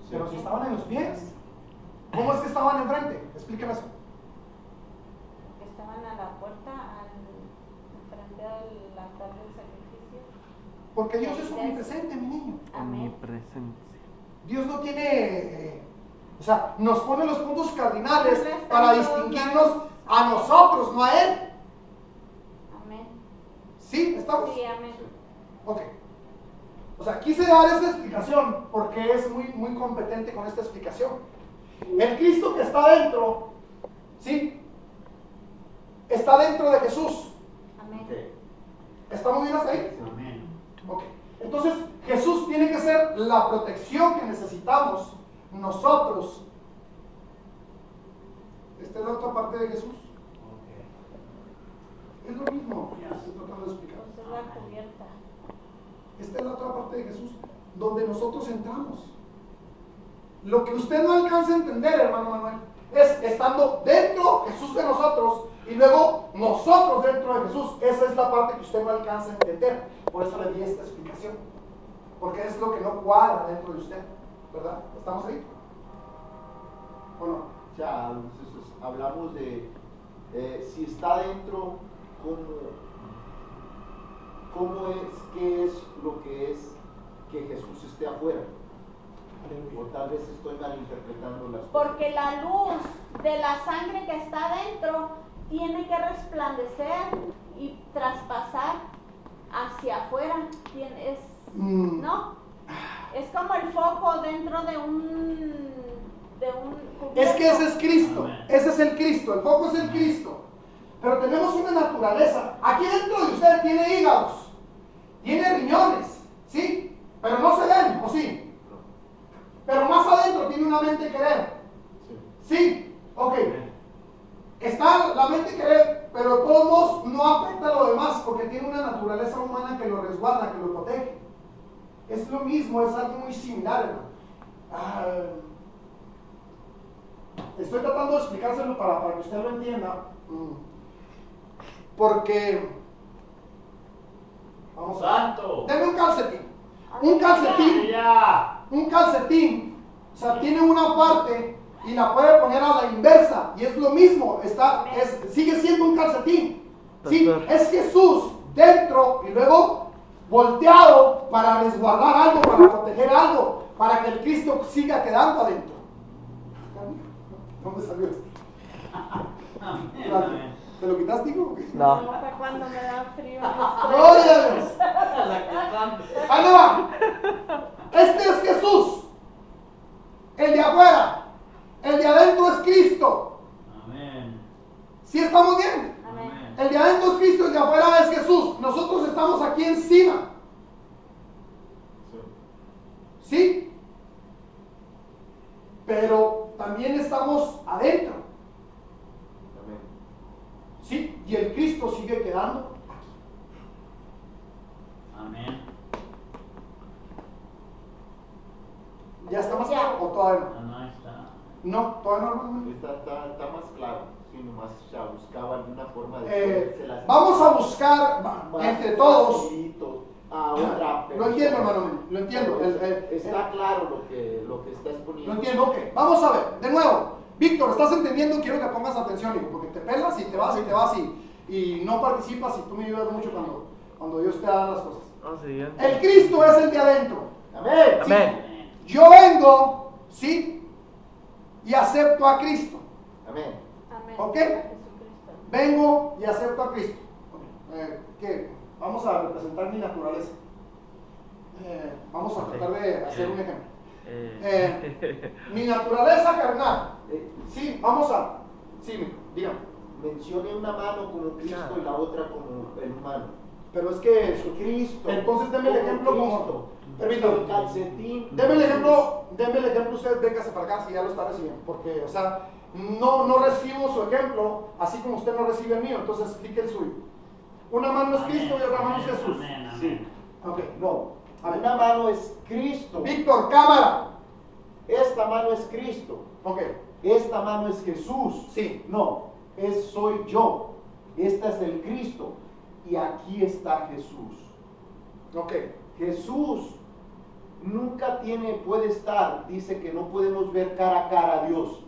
Pero si estaban en los pies. ¿Cómo es que estaban enfrente? Explíqueme eso. Estaban a la puerta, frente al altar del sacrificio. Porque Dios es omnipresente, mi niño. Amén. Omnipresencia. Dios no tiene O sea, nos pone los puntos cardinales Amén. para distinguirnos a nosotros, no a Él. Amén. ¿Sí? ¿Estamos? Sí, amén. Ok. O sea, quise dar esta explicación porque es muy competente con esta explicación. El Cristo que está dentro, ¿sí? Está dentro de Jesús. Amén. ¿Estamos bien hasta ahí? Amén. Ok. Entonces, Jesús tiene que ser la protección que necesitamos nosotros. Esta es la otra parte de Jesús. Es lo mismo. Ya estoy tratando de explicar. Pues es la cubierta. Esta es la otra parte de Jesús, donde nosotros entramos. Lo que usted no alcanza a entender, hermano Manuel, es estando dentro Jesús de nosotros y luego nosotros dentro de Jesús. Esa es la parte que usted no alcanza a entender. Por eso le di esta explicación. Porque es lo que no cuadra dentro de usted. ¿Verdad? ¿Estamos ahí? ¿O no? O sea, entonces, hablamos de si está dentro, ¿cómo es, qué es lo que es que Jesús esté afuera? O tal vez estoy malinterpretando las cosas. Porque la luz de la sangre que está dentro tiene que resplandecer y traspasar hacia afuera. ¿No? Es como el foco dentro de un Es que ese es Cristo. Ese es el Cristo. El foco es el Cristo. Pero tenemos una naturaleza. Aquí dentro de usted tiene hígados, tiene riñones, ¿sí? Pero no se ven, ¿o sí? Pero más adentro tiene una mente querer. ¿Sí? Ok. Está la mente querer, pero de todos modos no afecta a lo demás porque tiene una naturaleza humana que lo resguarda, que lo protege. Es lo mismo, es algo muy similar, hermano. Estoy tratando de explicárselo para que usted lo entienda. Porque vamos a ¡Santo! deme un calcetín. Un calcetín. ¡Ya! Un calcetín, o sea, tiene una parte y la puede poner a la inversa y es lo mismo, sigue siendo un calcetín. Sí, es Jesús dentro y luego volteado para resguardar algo, para proteger algo, para que el Cristo siga quedando adentro. ¿Dónde salió esto? Amén. ¿Te lo quitaste, hijo? No. Fue cuando me da frío. ¡Gloria a Dios! ¡Ahí no va! Este es Jesús. El de afuera. El de adentro es Cristo. Amén. ¿Sí estamos bien? Amén. El de adentro es Cristo, el de afuera es Jesús. Nosotros estamos aquí encima. ¿Sí? Pero también estamos adentro. Amén. ¿Sí? Y el Cristo sigue quedando aquí. Amén. ¿Ya está más claro o todavía no? No está. No, todavía no, hermano. Está más claro. Sí, nomás buscaba alguna forma de ponérselas Vamos a buscar más entre todos. facilito a otra Lo entiendo, hermano, lo entiendo. Está claro lo que estás poniendo. Lo entiendo, ok. Vamos a ver, de nuevo. Víctor, ¿estás entendiendo? Quiero que pongas atención, hijo, porque te pelas y te vas y no participas y tú me ayudas mucho cuando Dios te da las cosas. El Cristo es el de adentro. Amén. ¿Sí? Amén. Yo vengo, ¿sí? Y acepto a Cristo. Amén. Amén. ¿Ok? Jesucristo. Vengo y acepto a Cristo. ¿Qué? Vamos a representar mi naturaleza. Vamos a tratar de hacer un ejemplo. Mi naturaleza carnal. Sí, vamos a. Sí, dígame. Mencione una mano como Cristo y la otra como el humano. Pero es que Su Cristo. entonces deme el ejemplo como. Cristo. Permítame. El calcetín. Deme el ejemplo usted, véngase para acá si ya lo está recibiendo. Porque, o sea, no recibo su ejemplo, así como usted no recibe el mío, entonces explique el suyo. Una mano es Cristo y otra mano es Jesús. Amén. Sí. Ok, no. A ver. Una mano es Cristo. Víctor, cámara. Esta mano es Cristo. Ok, Esta mano es Jesús. sí. No, soy yo. Esta es el Cristo. Y aquí está Jesús. Ok. Jesús nunca puede estar, dice que no podemos ver cara a cara a Dios.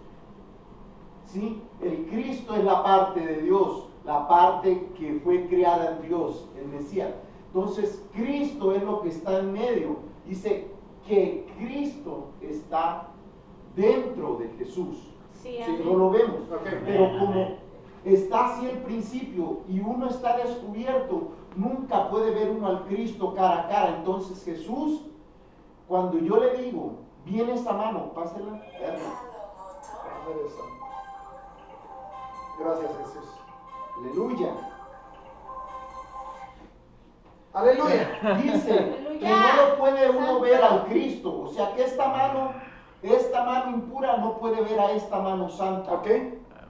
¿Sí? El Cristo es la parte de Dios, la parte que fue creada en Dios, el Mesías. Entonces, Cristo es lo que está en medio. Dice que Cristo está dentro de Jesús. Sí, Sí, amén. no lo vemos. Ok. Pero como está así el principio y uno está descubierto, nunca puede ver uno al Cristo cara a cara. Entonces Jesús, cuando yo le digo, viene esta mano, pásela. Padre Santo. Gracias, Jesús. Aleluya. Aleluya. Dice Aleluya. que no lo puede uno Santo. ver al Cristo. O sea que esta mano impura no puede ver a esta mano santa. Ok.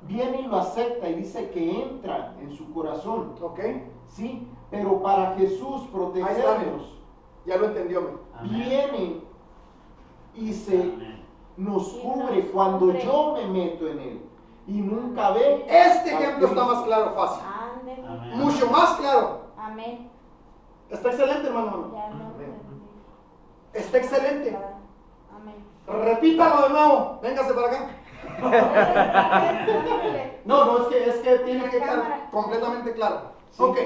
Viene y lo acepta y dice que entra en su corazón. Ok. Sí, pero para Jesús protegernos, Ya lo entendió, men. Amén. viene y Amén. nos Y cubre nos cuando cubre. yo me meto en él y nunca ve. Este al ejemplo está Cristo. más claro, fácil. Ándele. Amén. Mucho más claro. Amén. Está excelente, hermano. Ya lo entendí. Está excelente. Amén. Repítalo de nuevo. Véngase para acá. No, es que tiene que quedar Cámara. completamente claro. Sí. Ok.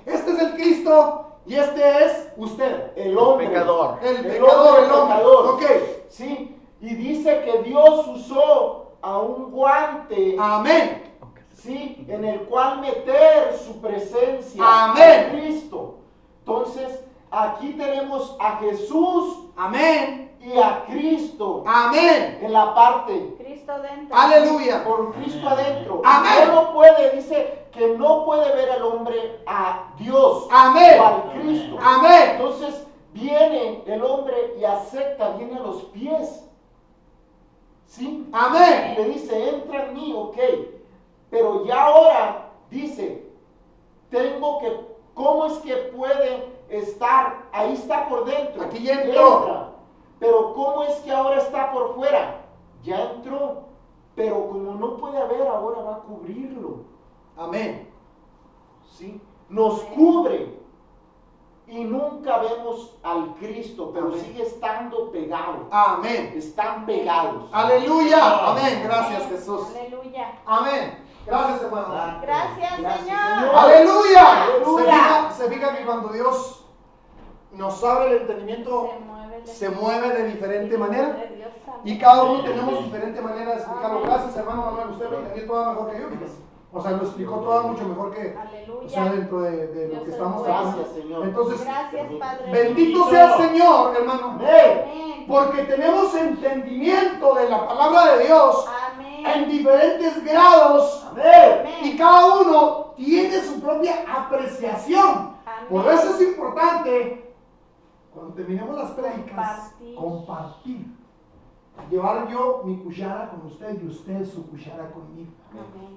Este es el Cristo y este es usted. El hombre. Pecador. El El pecador, el hombre. pecador. Ok. Sí, y dice que Dios usó a un guante, Amén. sí, en el cual meter su presencia. Amén. A Cristo. Entonces, aquí tenemos a Jesús Amén. y a Cristo Amén. en la parte. Cristo dentro. Aleluya. Con Cristo adentro. Amén. No puede, dice que no puede ver al hombre a Dios Amén. o al Cristo. Amén. Entonces viene el hombre y acepta, viene a los pies. ¿Sí? Amén. Y le dice, entra en mí, ok. Pero ya ahora dice, ¿cómo es que puede estar? Ahí está por dentro. Aquí ya entró. Entra. Pero ¿cómo es que ahora está por fuera? Ya entró. Pero como no puede haber, ahora va a cubrirlo. Amén. ¿Sí? Nos cubre. Y nunca vemos al Cristo, pero Amén. sigue estando pegado. Amén. Están pegados. Aleluya. Amén. Gracias, Jesús. Aleluya. Amén. Gracias, hermano. Gracias, Gracias, Señor. Señor. Aleluya. Aleluya. Se fija que cuando Dios nos abre el entendimiento, se mueve de diferente manera. Y cada uno tenemos diferente manera de explicarlo. Gracias, hermano Manuel. Usted lo entendió todo mejor que yo, fíjese. O sea, lo explicó todo mucho mejor que, o sea, Aleluya. dentro de lo Dios que es estamos bueno. tratando. Gracias, Señor. Entonces, Gracias, Padre. bendito sea el Señor, hermano. Amén. Amén. Porque tenemos entendimiento de la palabra de Dios en Amén. diferentes grados. Amén. Y cada uno tiene su propia apreciación. Amén. Por eso es importante, cuando terminemos las prédicas, Compartir. compartir. Llevar yo mi cuchara con usted y usted su cuchara conmigo. Amén.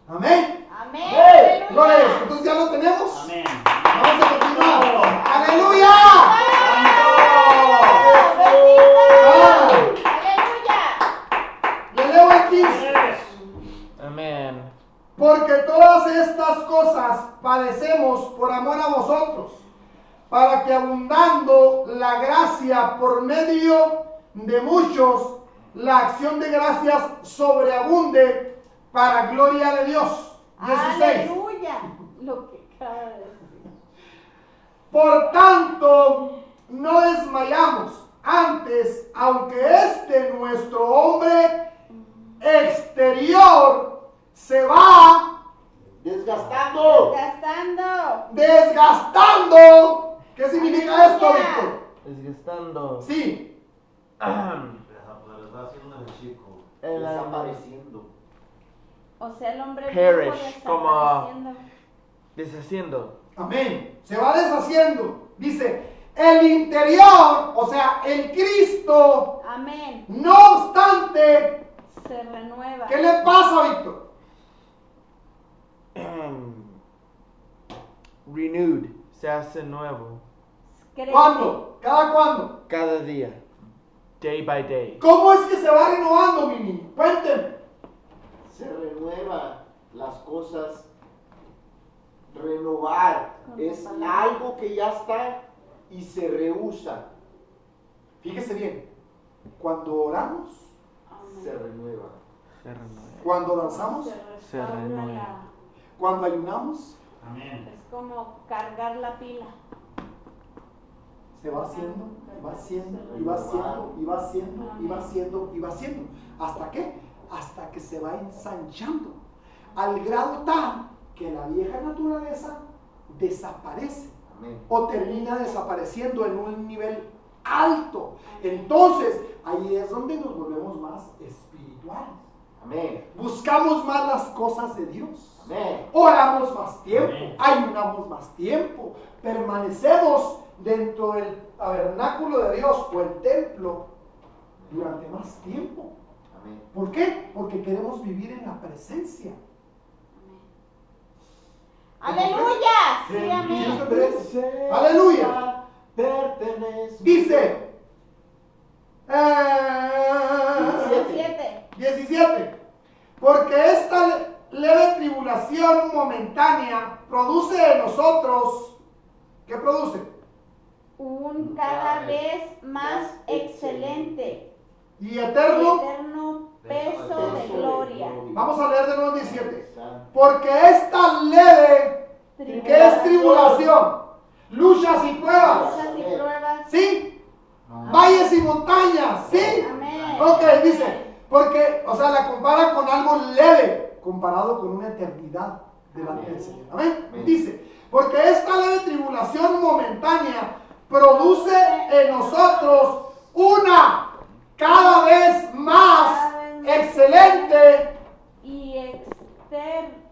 Amén. Amén. ¡Hey! Gloria a Dios. Aleluya. Entonces ya lo tenemos. Amén. Vamos a continuar. ¡Aleluya! Le leo el 15. Amén. Porque todas estas cosas padecemos por amor a vosotros, para que abundando la gracia por medio de muchos, la acción de gracias sobreabunde para gloria de Dios. 16. Aleluya. Lo que acaba de decir. Por tanto, no desmayamos. Antes, aunque nuestro hombre exterior se va Desgastando. desgastando. ¿Qué significa esto, Aleluya. Víctor? Desgastando. Sí, Desapareciendo. O sea, el hombre Perish, viejo como- desapareciendo. Deshaciendo. amén. Se va deshaciendo. Dice, el interior, o sea, el Cristo, Amén. no obstante, Se renueva. ¿qué le pasa, Víctor? Renewed. Se hace nuevo. Crece. ¿Cuándo? ¿Cada cuándo? Cada día. Day by day. ¿Cómo es que se va renovando, mi niño? Cuéntenme. Se renueva las cosas. Renovar Con tu es palabra. algo que ya está y se rehúsa. Fíjese bien, cuando oramos, Amén. Se renueva. Se renueva. cuando danzamos, Se restaura renueva. la- cuando ayunamos, Amén. Es como cargar la pila. se va haciendo, va haciendo, y va haciendo, y va haciendo, y va haciendo, y va haciendo. ¿Hasta qué? Hasta que se va ensanchando. Al grado tal que la vieja naturaleza desaparece. Amén. O termina desapareciendo en un nivel alto. Entonces, ahí es donde nos volvemos más espirituales. Amén. Buscamos más las cosas de Dios. Amén. Oramos más tiempo, Amén. ayunamos más tiempo, permanecemos dentro del tabernáculo de Dios o el templo durante más tiempo. Amén. ¿Por qué? Porque queremos vivir en la presencia. Aleluya. Sí, ¿Sí amén. usted ve? Aleluya. Pertenece. Dice 17. Porque esta leve tribulación momentánea produce en nosotros, ¿qué produce? Un cada vez más excelente Y y eterno. eterno peso de gloria. Vamos a leer de nuevo el 17. Porque esta leve, ¿qué es tribulación? Luchas y pruebas. Luchas y pruebas. ¿Sí? Valles y montañas. ¿Sí? Amén. Ok, dice. Porque, o sea, la compara con algo leve comparado con una eternidad delante del Señor. Amén. Amén. Dice, porque esta leve tribulación momentánea produce en nosotros una cada vez más excelente. Y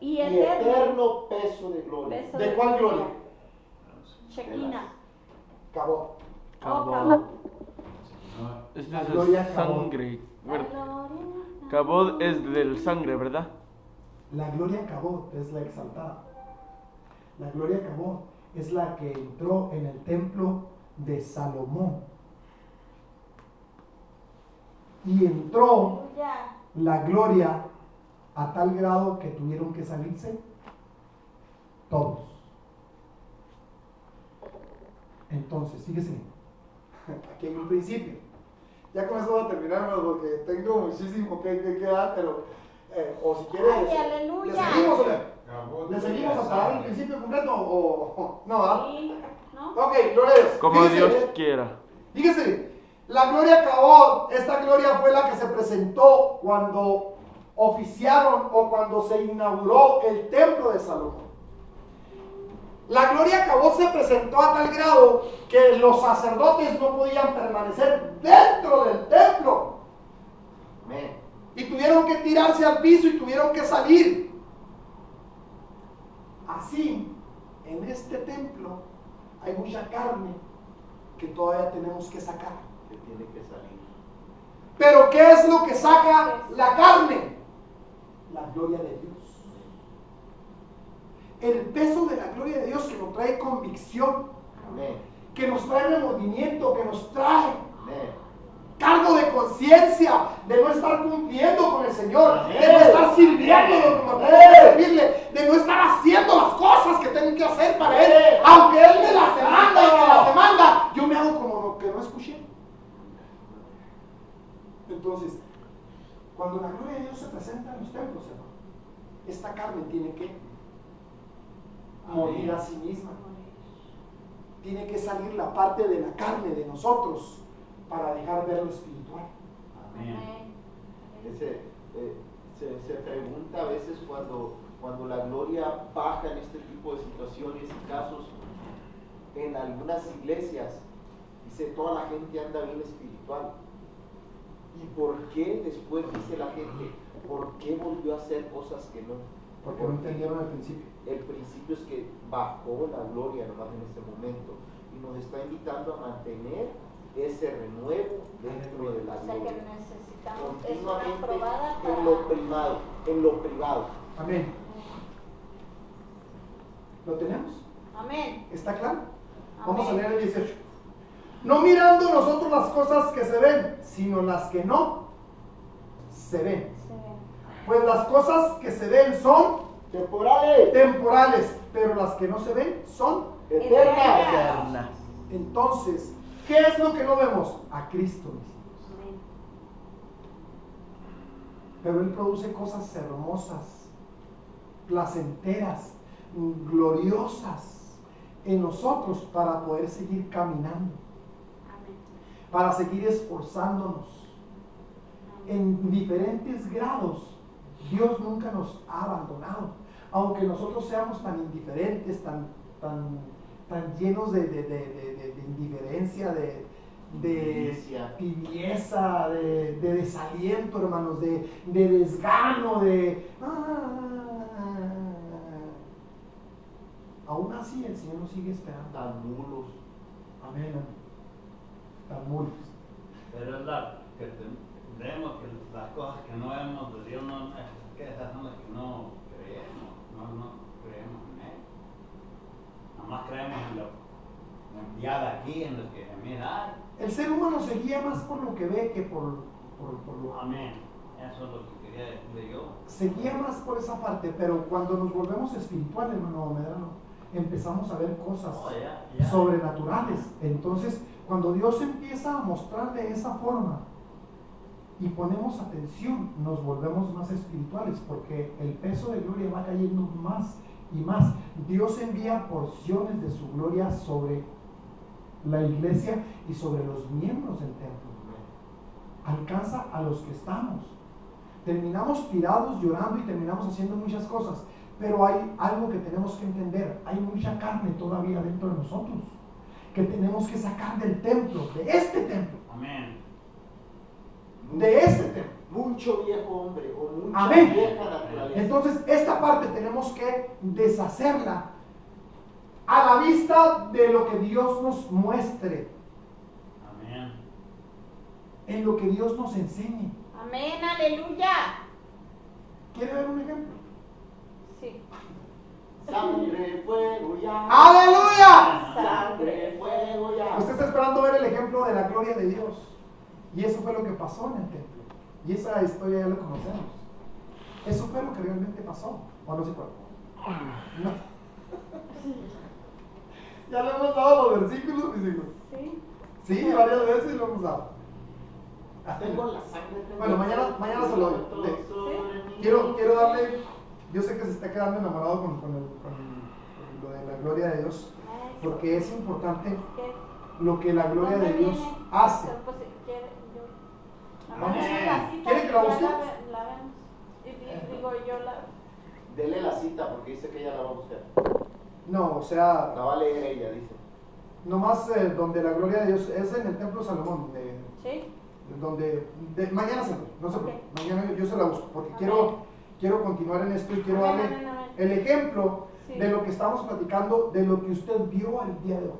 Y eterno eterno peso de gloria. peso ¿De cuál gloria? Shekinah. Cabot. Oh, Cabod. Este La es gloria el Cabod. sangre. ¿verdad? Gloria. Cabod es del sangre, ¿verdad? La gloria Cabot es la exaltada. La gloria Cabot es la que entró en el templo de Salomón. Y entró Aleluya. la gloria a tal grado que tuvieron que salirse todos. Entonces, fíjese, aquí hay un principio. Ya con eso voy a terminar, hermanos, porque tengo muchísimo que dar, pero, o si quiere, Ay, ¿le aleluya. seguimos o le seguimos hasta dar el principio completo o no? ¿Ah? Sí, ¿no? Ok, gloria a Dios. Como Fíjese, Dios quiera. Fíjese, la gloria acabó. Esta gloria fue la que se presentó cuando oficiaron o cuando se inauguró el templo de Salomón. La gloria acabó se presentó a tal grado que los sacerdotes no podían permanecer dentro del templo Amén. y tuvieron que tirarse al piso y tuvieron que salir. Así, en este templo hay mucha carne que todavía tenemos que sacar. Que tiene que salir. Pero ¿qué es lo que saca la carne? La gloria de Dios. El peso de la gloria de Dios que nos trae convicción, Amén. que nos trae remordimiento, que nos trae Amén. cargo de conciencia de no estar cumpliendo con el Señor, Amén. de no estar sirviéndolo como tengo que servirle, de no estar haciendo las cosas que tengo que hacer para Él, aunque Él me las demanda y me las demanda, yo me hago como que no escuché. Entonces, cuando la gloria de Dios se presenta en los templos, hermano, esta carne tiene que morir a sí misma. Tiene que salir la parte de la carne de nosotros para dejar ver lo espiritual. Amén. Se pregunta a veces cuando la gloria baja en este tipo de situaciones y casos en algunas iglesias, dice toda la gente anda bien espiritual. ¿Y por qué después dice la gente, por qué volvió a hacer cosas que no? Porque no entendieron al principio. El principio es que bajó la gloria nomás en este momento y nos está invitando a mantener ese renuevo dentro de la O sea que gloria. necesitamos, es una Continuamente probada en lo privado. Amén. ¿Lo tenemos? Amén. ¿Está claro? Amén. Vamos a leer el 18. No mirando nosotros las cosas que se ven, sino las que no se ven. Sí. Pues las cosas que se ven son Temporales, temporales, pero las que no se ven son. eternas. Eternas. Entonces, ¿qué es lo que no vemos? A Cristo, mis hijos. Amén. Pero Él produce cosas hermosas, placenteras, gloriosas en nosotros para poder seguir caminando. para seguir esforzándonos. En diferentes grados, Dios nunca nos ha abandonado. Aunque nosotros seamos tan indiferentes, tan llenos de indiferencia, de tibieza, de desaliento, hermanos, de desgano, aún así el Señor nos sigue esperando. Tan nulos. Amén. Tan nulos. Pero es la que vemos que las cosas que no vemos de Dios, no, que esas son las que no creemos, no creemos en Él. Nada más creemos en lo enviado aquí, en lo que se mira. El ser humano se guía más por lo que ve que por lo... Amén. Eso es lo que quería decirle yo. Se guía más por esa parte, pero cuando nos volvemos espirituales, hermano Medrano, empezamos a ver cosas sobrenaturales. Entonces, cuando Dios empieza a mostrar de esa forma y ponemos atención, nos volvemos más espirituales, porque el peso de gloria va cayendo más y más. Dios envía porciones de su gloria sobre la iglesia y sobre los miembros del templo. Alcanza a los que estamos. Terminamos tirados, llorando y terminamos haciendo muchas cosas, pero hay algo que tenemos que entender. Hay mucha carne todavía dentro de nosotros que tenemos que sacar del templo, de este templo. Amén. De este templo. Mucho viejo hombre o mucha Amén. vieja naturaleza. Entonces, esta parte tenemos que deshacerla a la vista de lo que Dios nos muestre, Amén. en lo que Dios nos enseñe. Amén, aleluya. ¿Quiere ver un ejemplo? Sí. Sangre, fuego ya. ¡Aleluya! Sangre, fuego ya. Usted está esperando ver el ejemplo de la gloria de Dios. Y eso fue lo que pasó en el templo. Y esa historia ya la conocemos. Eso fue lo que realmente pasó. ¿O no se acuerda? No. Ya le hemos dado los versículos, mis hijos. Sí. Sí, varias veces lo hemos dado. Tengo la sangre. Bueno, mañana se lo doy. Quiero darle. Yo sé que se está quedando enamorado con lo de la gloria de Dios, porque es importante lo que la gloria de Dios hace. Pues, Vamos. ¿Quiere ¿Quiere que la busque? La vemos. Y digo yo la... Dele la cita porque dice que ella la va a buscar. No, o sea, La va a leer ella, dice. nomás donde la gloria de Dios es en el templo de Salomón, Sí. mañana se ve, no se preocupe, mañana yo se la busco, porque Amén. quiero continuar en esto y quiero Amén, darle amén, amén. el ejemplo Sí. de lo que estamos platicando, de lo que usted vio al día de hoy.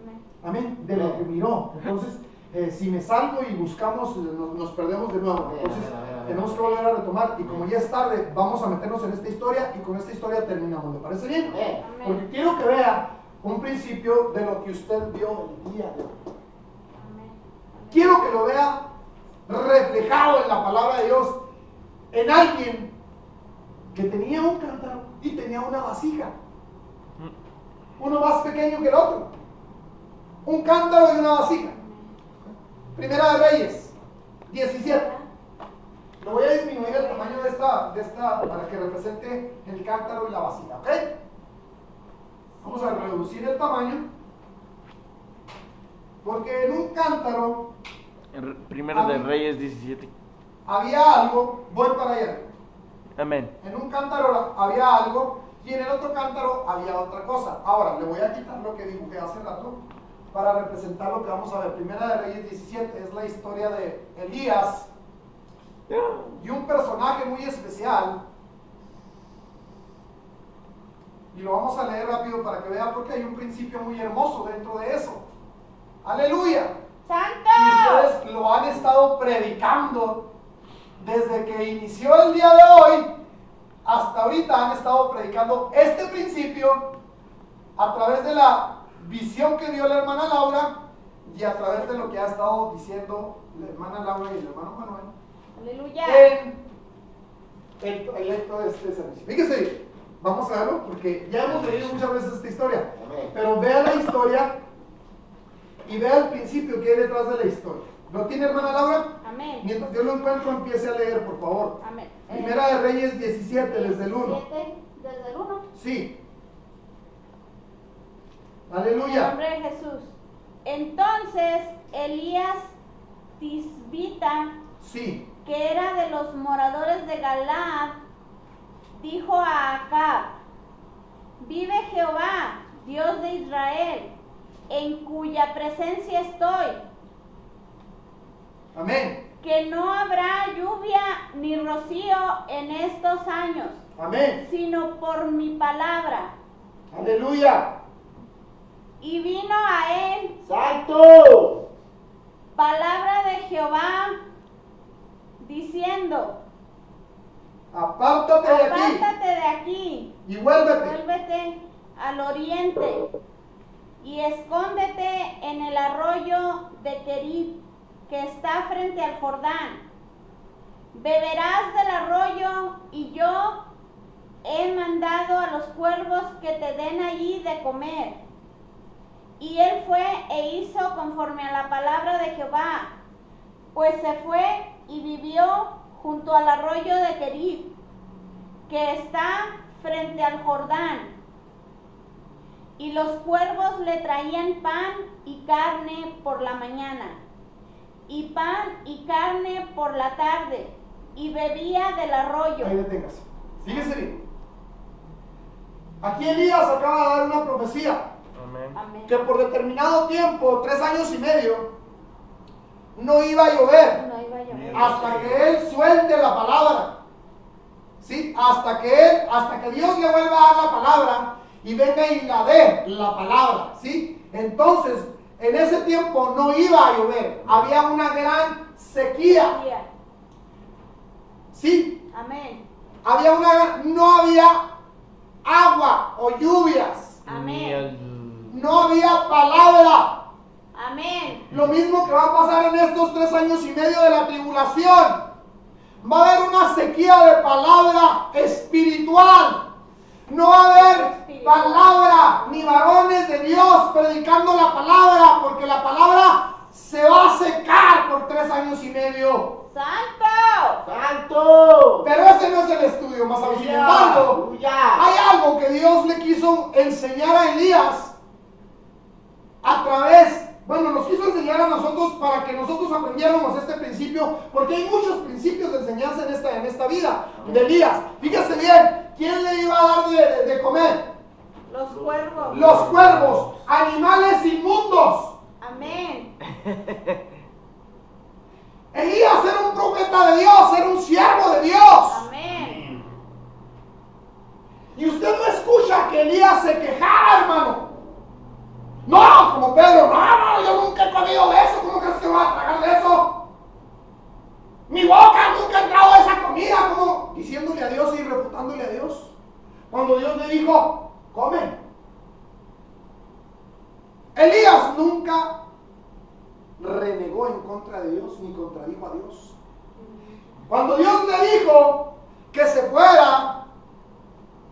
Amén. Amén, de lo que miró. Entonces, si me salgo y buscamos, nos perdemos de nuevo. Entonces, tenemos que volver a retomar. Y como ya es tarde, vamos a meternos en esta historia y con esta historia terminamos. ¿Le parece bien? Amén. Porque quiero que vea un principio de lo que usted vio el día de hoy. Amén. Quiero que lo vea reflejado en la palabra de Dios en alguien que tenía un cántaro y tenía una vasija. Uno más pequeño que el otro. Un cántaro y una vasija. Primera de Reyes 17. Le voy a disminuir el tamaño de esta para que represente el cántaro y la vasija, ¿ok? Vamos a reducir el tamaño. Porque en un cántaro Primero de Reyes 17. había algo, voy para allá. Amén. En un cántaro había algo y en el otro cántaro había otra cosa. Ahora, le voy a quitar lo que dibujé hace rato para representar lo que vamos a ver. Primera de Reyes 17 es la historia de Elías y un personaje muy especial. Y lo vamos a leer rápido para que vea porque hay un principio muy hermoso dentro de eso. ¡Aleluya! Y ¡Santo! ustedes lo han estado predicando desde que inició el día de hoy hasta ahorita. Han estado predicando este principio a través de la visión que dio la hermana Laura y a través de lo que ha estado diciendo la hermana Laura y el hermano Manuel Aleluya. en el acto de este servicio. Fíjese bien, vamos a verlo porque ya hemos leído muchas veces esta historia, pero vea la historia y vea el principio que hay detrás de la historia. ¿Lo tiene, hermana Laura? Amén. Mientras yo lo encuentro, empiece a leer, por favor. Amén. Primera de Reyes 17, desde el 1. 17, desde el 1. Sí. En el Aleluya. nombre de Jesús. Entonces Elías Tisbita, Sí. que era de los moradores de Galaad, dijo a Acab: vive Jehová, Dios de Israel, en cuya presencia estoy, Amén. que no habrá lluvia ni rocío en estos años, Amén. sino por mi palabra. Aleluya. Y vino a él ¡Santo! palabra de Jehová, diciendo: Apártate de aquí apártate de aquí, y vuélvete. vuélvete al oriente y escóndete en el arroyo de Kerit, que está frente al Jordán. Beberás del arroyo, y yo he mandado a los cuervos que te den allí de comer. Y él fue e hizo conforme a la palabra de Jehová, pues se fue y vivió junto al arroyo de Kerit, que está frente al Jordán. Y los cuervos le traían pan y carne por la mañana, y pan y carne por la tarde, y bebía del arroyo. Ahí deténgase. Fíjese bien. Aquí Elías acaba de dar una profecía Amén. Amén. que por determinado tiempo, 3 años y medio, no iba a llover No iba a llover. hasta que él suelte la palabra. ¿Sí? Hasta que Dios le vuelva a dar la palabra y venga y la dé la palabra. ¿Sí? Entonces, en ese tiempo no iba a llover. Había una gran sequía. ¿Sí? Amén. No había agua o lluvias. Amén. No había palabra. Amén. Lo mismo que va a pasar en estos 3 años y medio de la tribulación. Va a haber una sequía de palabra espiritual. No va a haber palabra ni varones de Dios predicando la palabra, porque la palabra se va a secar por 3 años y medio. ¡Santo! ¡Santo! Pero ese no es el estudio, más aún. Sin embargo, ¡Aleluya! hay algo que Dios le quiso enseñar a Elías a través, nos quiso enseñar a nosotros para que nosotros aprendiéramos este principio, porque hay muchos principios de enseñanza en esta vida de Elías. Fíjese bien, ¿quién le iba a dar de comer? Los cuervos. Los cuervos, animales inmundos. Amén. Elías era un profeta de Dios, era un siervo de Dios. Amén. Y usted no escucha que Elías se quejara, hermano. No, como Pedro, no, yo nunca he comido de eso. ¿Cómo crees que voy a tragar de eso? Mi boca nunca ha entrado a esa comida. Como diciéndole a Dios y refutándole a Dios. Cuando Dios le dijo, come. Elías nunca renegó en contra de Dios ni contradijo a Dios. Cuando Dios le dijo que se fuera,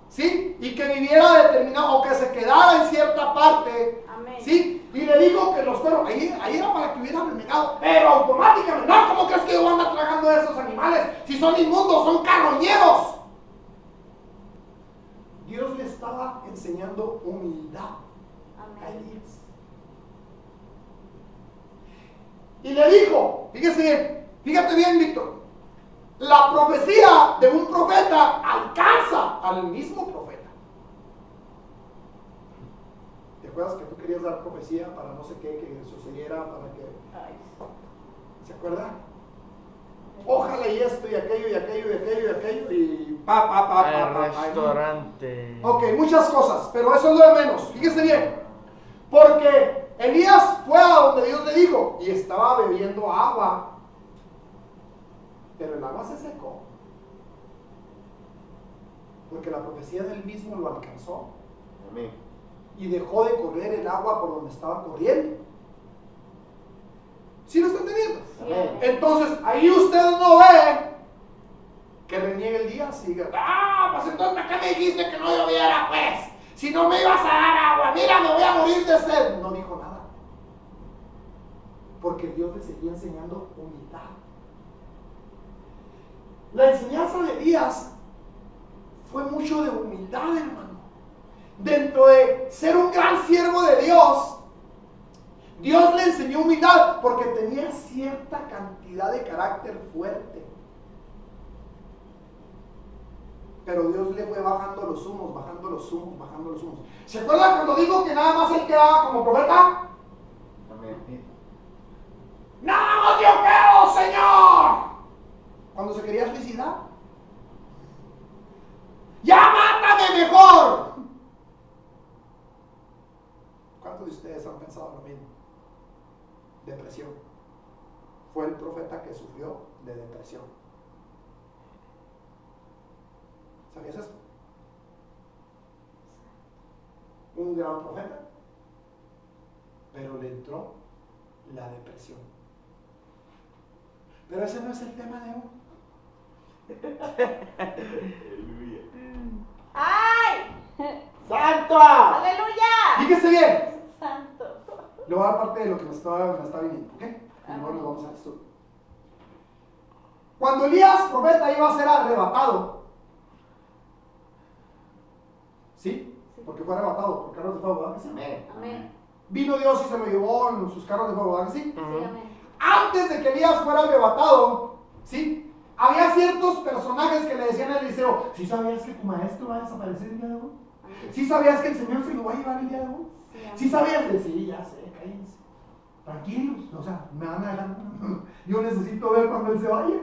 ¿sí? Y que viniera determinado, o que se quedara en cierta parte, Amén. ¿sí? Y le dijo que los cuervos, ahí era para que hubiera renegado, pero automáticamente, no, ¿cómo crees que yo ando tragando de esos animales? Si son inmundos, son carroñeros. Dios le estaba enseñando humildad a Amén. Elías. Y le dijo, fíjate bien, Víctor, la profecía de un profeta alcanza al mismo profeta. ¿Te acuerdas que tú querías dar profecía para no sé qué, que sucediera, para que... Ay, ¿Se acuerda? Ojalá y esto y aquello y aquello y aquello y aquello y pa. El restaurante. Ok, muchas cosas, pero eso es lo de menos. Fíjese bien, porque Elías fue a donde Dios le dijo y estaba bebiendo agua, pero el agua se secó, porque la profecía del mismo lo alcanzó. Amén. Y dejó de correr el agua por donde estaba corriendo. ¿Sí lo están teniendo? Amén. Entonces, ahí usted no ve que reniegue el día, siga. Pues entonces, ¿para qué me dijiste que no lloviera, pues? Si no me ibas a dar agua, mira, me voy a morir de sed. No dijo nada. Porque Dios le seguía enseñando humildad. La enseñanza de Elías fue mucho de humildad, hermano. Dentro de ser un gran siervo de Dios, Dios le enseñó humildad porque tenía cierta cantidad de carácter fuerte. Pero Dios le fue bajando los humos, bajando los humos, bajando los humos. ¿Se acuerdan cuando dijo que nada más él quedaba como profeta? Amén. ¡Nada más yo quedo, Señor! Cuando se quería suicidar. ¡Ya mátame mejor! ¿Cuántos de ustedes han pensado lo mismo? Depresión. Fue el profeta que sufrió de depresión. ¿Sabías eso? Un gran profeta, pero le entró la depresión. Pero ese no es el tema de hoy. Aleluya. ¡Ay! ¡Santo! ¡Aleluya! Fíjese bien. Santo. Le voy a dar parte de lo que me está viniendo, ¿ok? Y luego nos vamos a esto. Cuando Elías, profeta, iba a ser arrebatado, ¿sí? Porque fue arrebatado por carros de fuego, ¿verdad que sí? Amén. Amén. Vino Dios y se lo llevó en sus carros de fuego, ¿verdad que sí? Sí, amén. Antes de que Elías fuera arrebatado, ¿sí? Había ciertos personajes que le decían a Eliseo: ¿sí sabías que tu maestro va a desaparecer el día de hoy? ¿Sí sabías que el Señor se lo va a llevar el día de hoy? ¿Sí sabías? Sí, ya sé, cállense. Tranquilos, o sea, me van a dejar. Yo necesito ver cuando Él se vaya.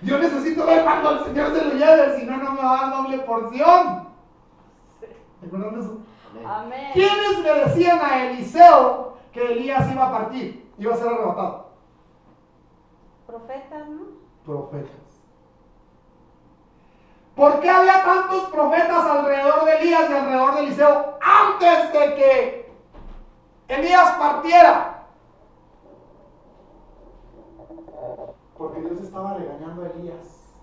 Yo necesito ver cuando el Señor se lo lleve, si no, no me va a dar doble porción. ¿Recuerdan eso? Amén. ¿Quiénes le decían a Eliseo que Elías iba a partir? Iba a ser arrebatado. Profetas, ¿no? Profetas. ¿Por qué había tantos profetas alrededor de Elías y alrededor de Eliseo antes de que Elías partiera? Porque Dios estaba regañando a Elías,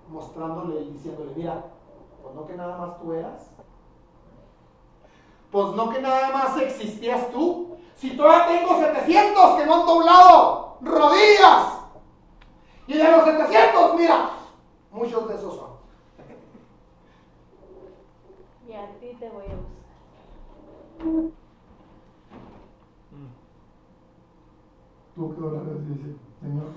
mostrándole y diciéndole: mira, pues no que nada más tú eras, pues no que nada más existías tú, si todavía tengo 700 que no han doblado rodillas, y de los 700, mira, muchos de esos son. Y a ti te voy a usar. Tú que oraras y dices: Señor,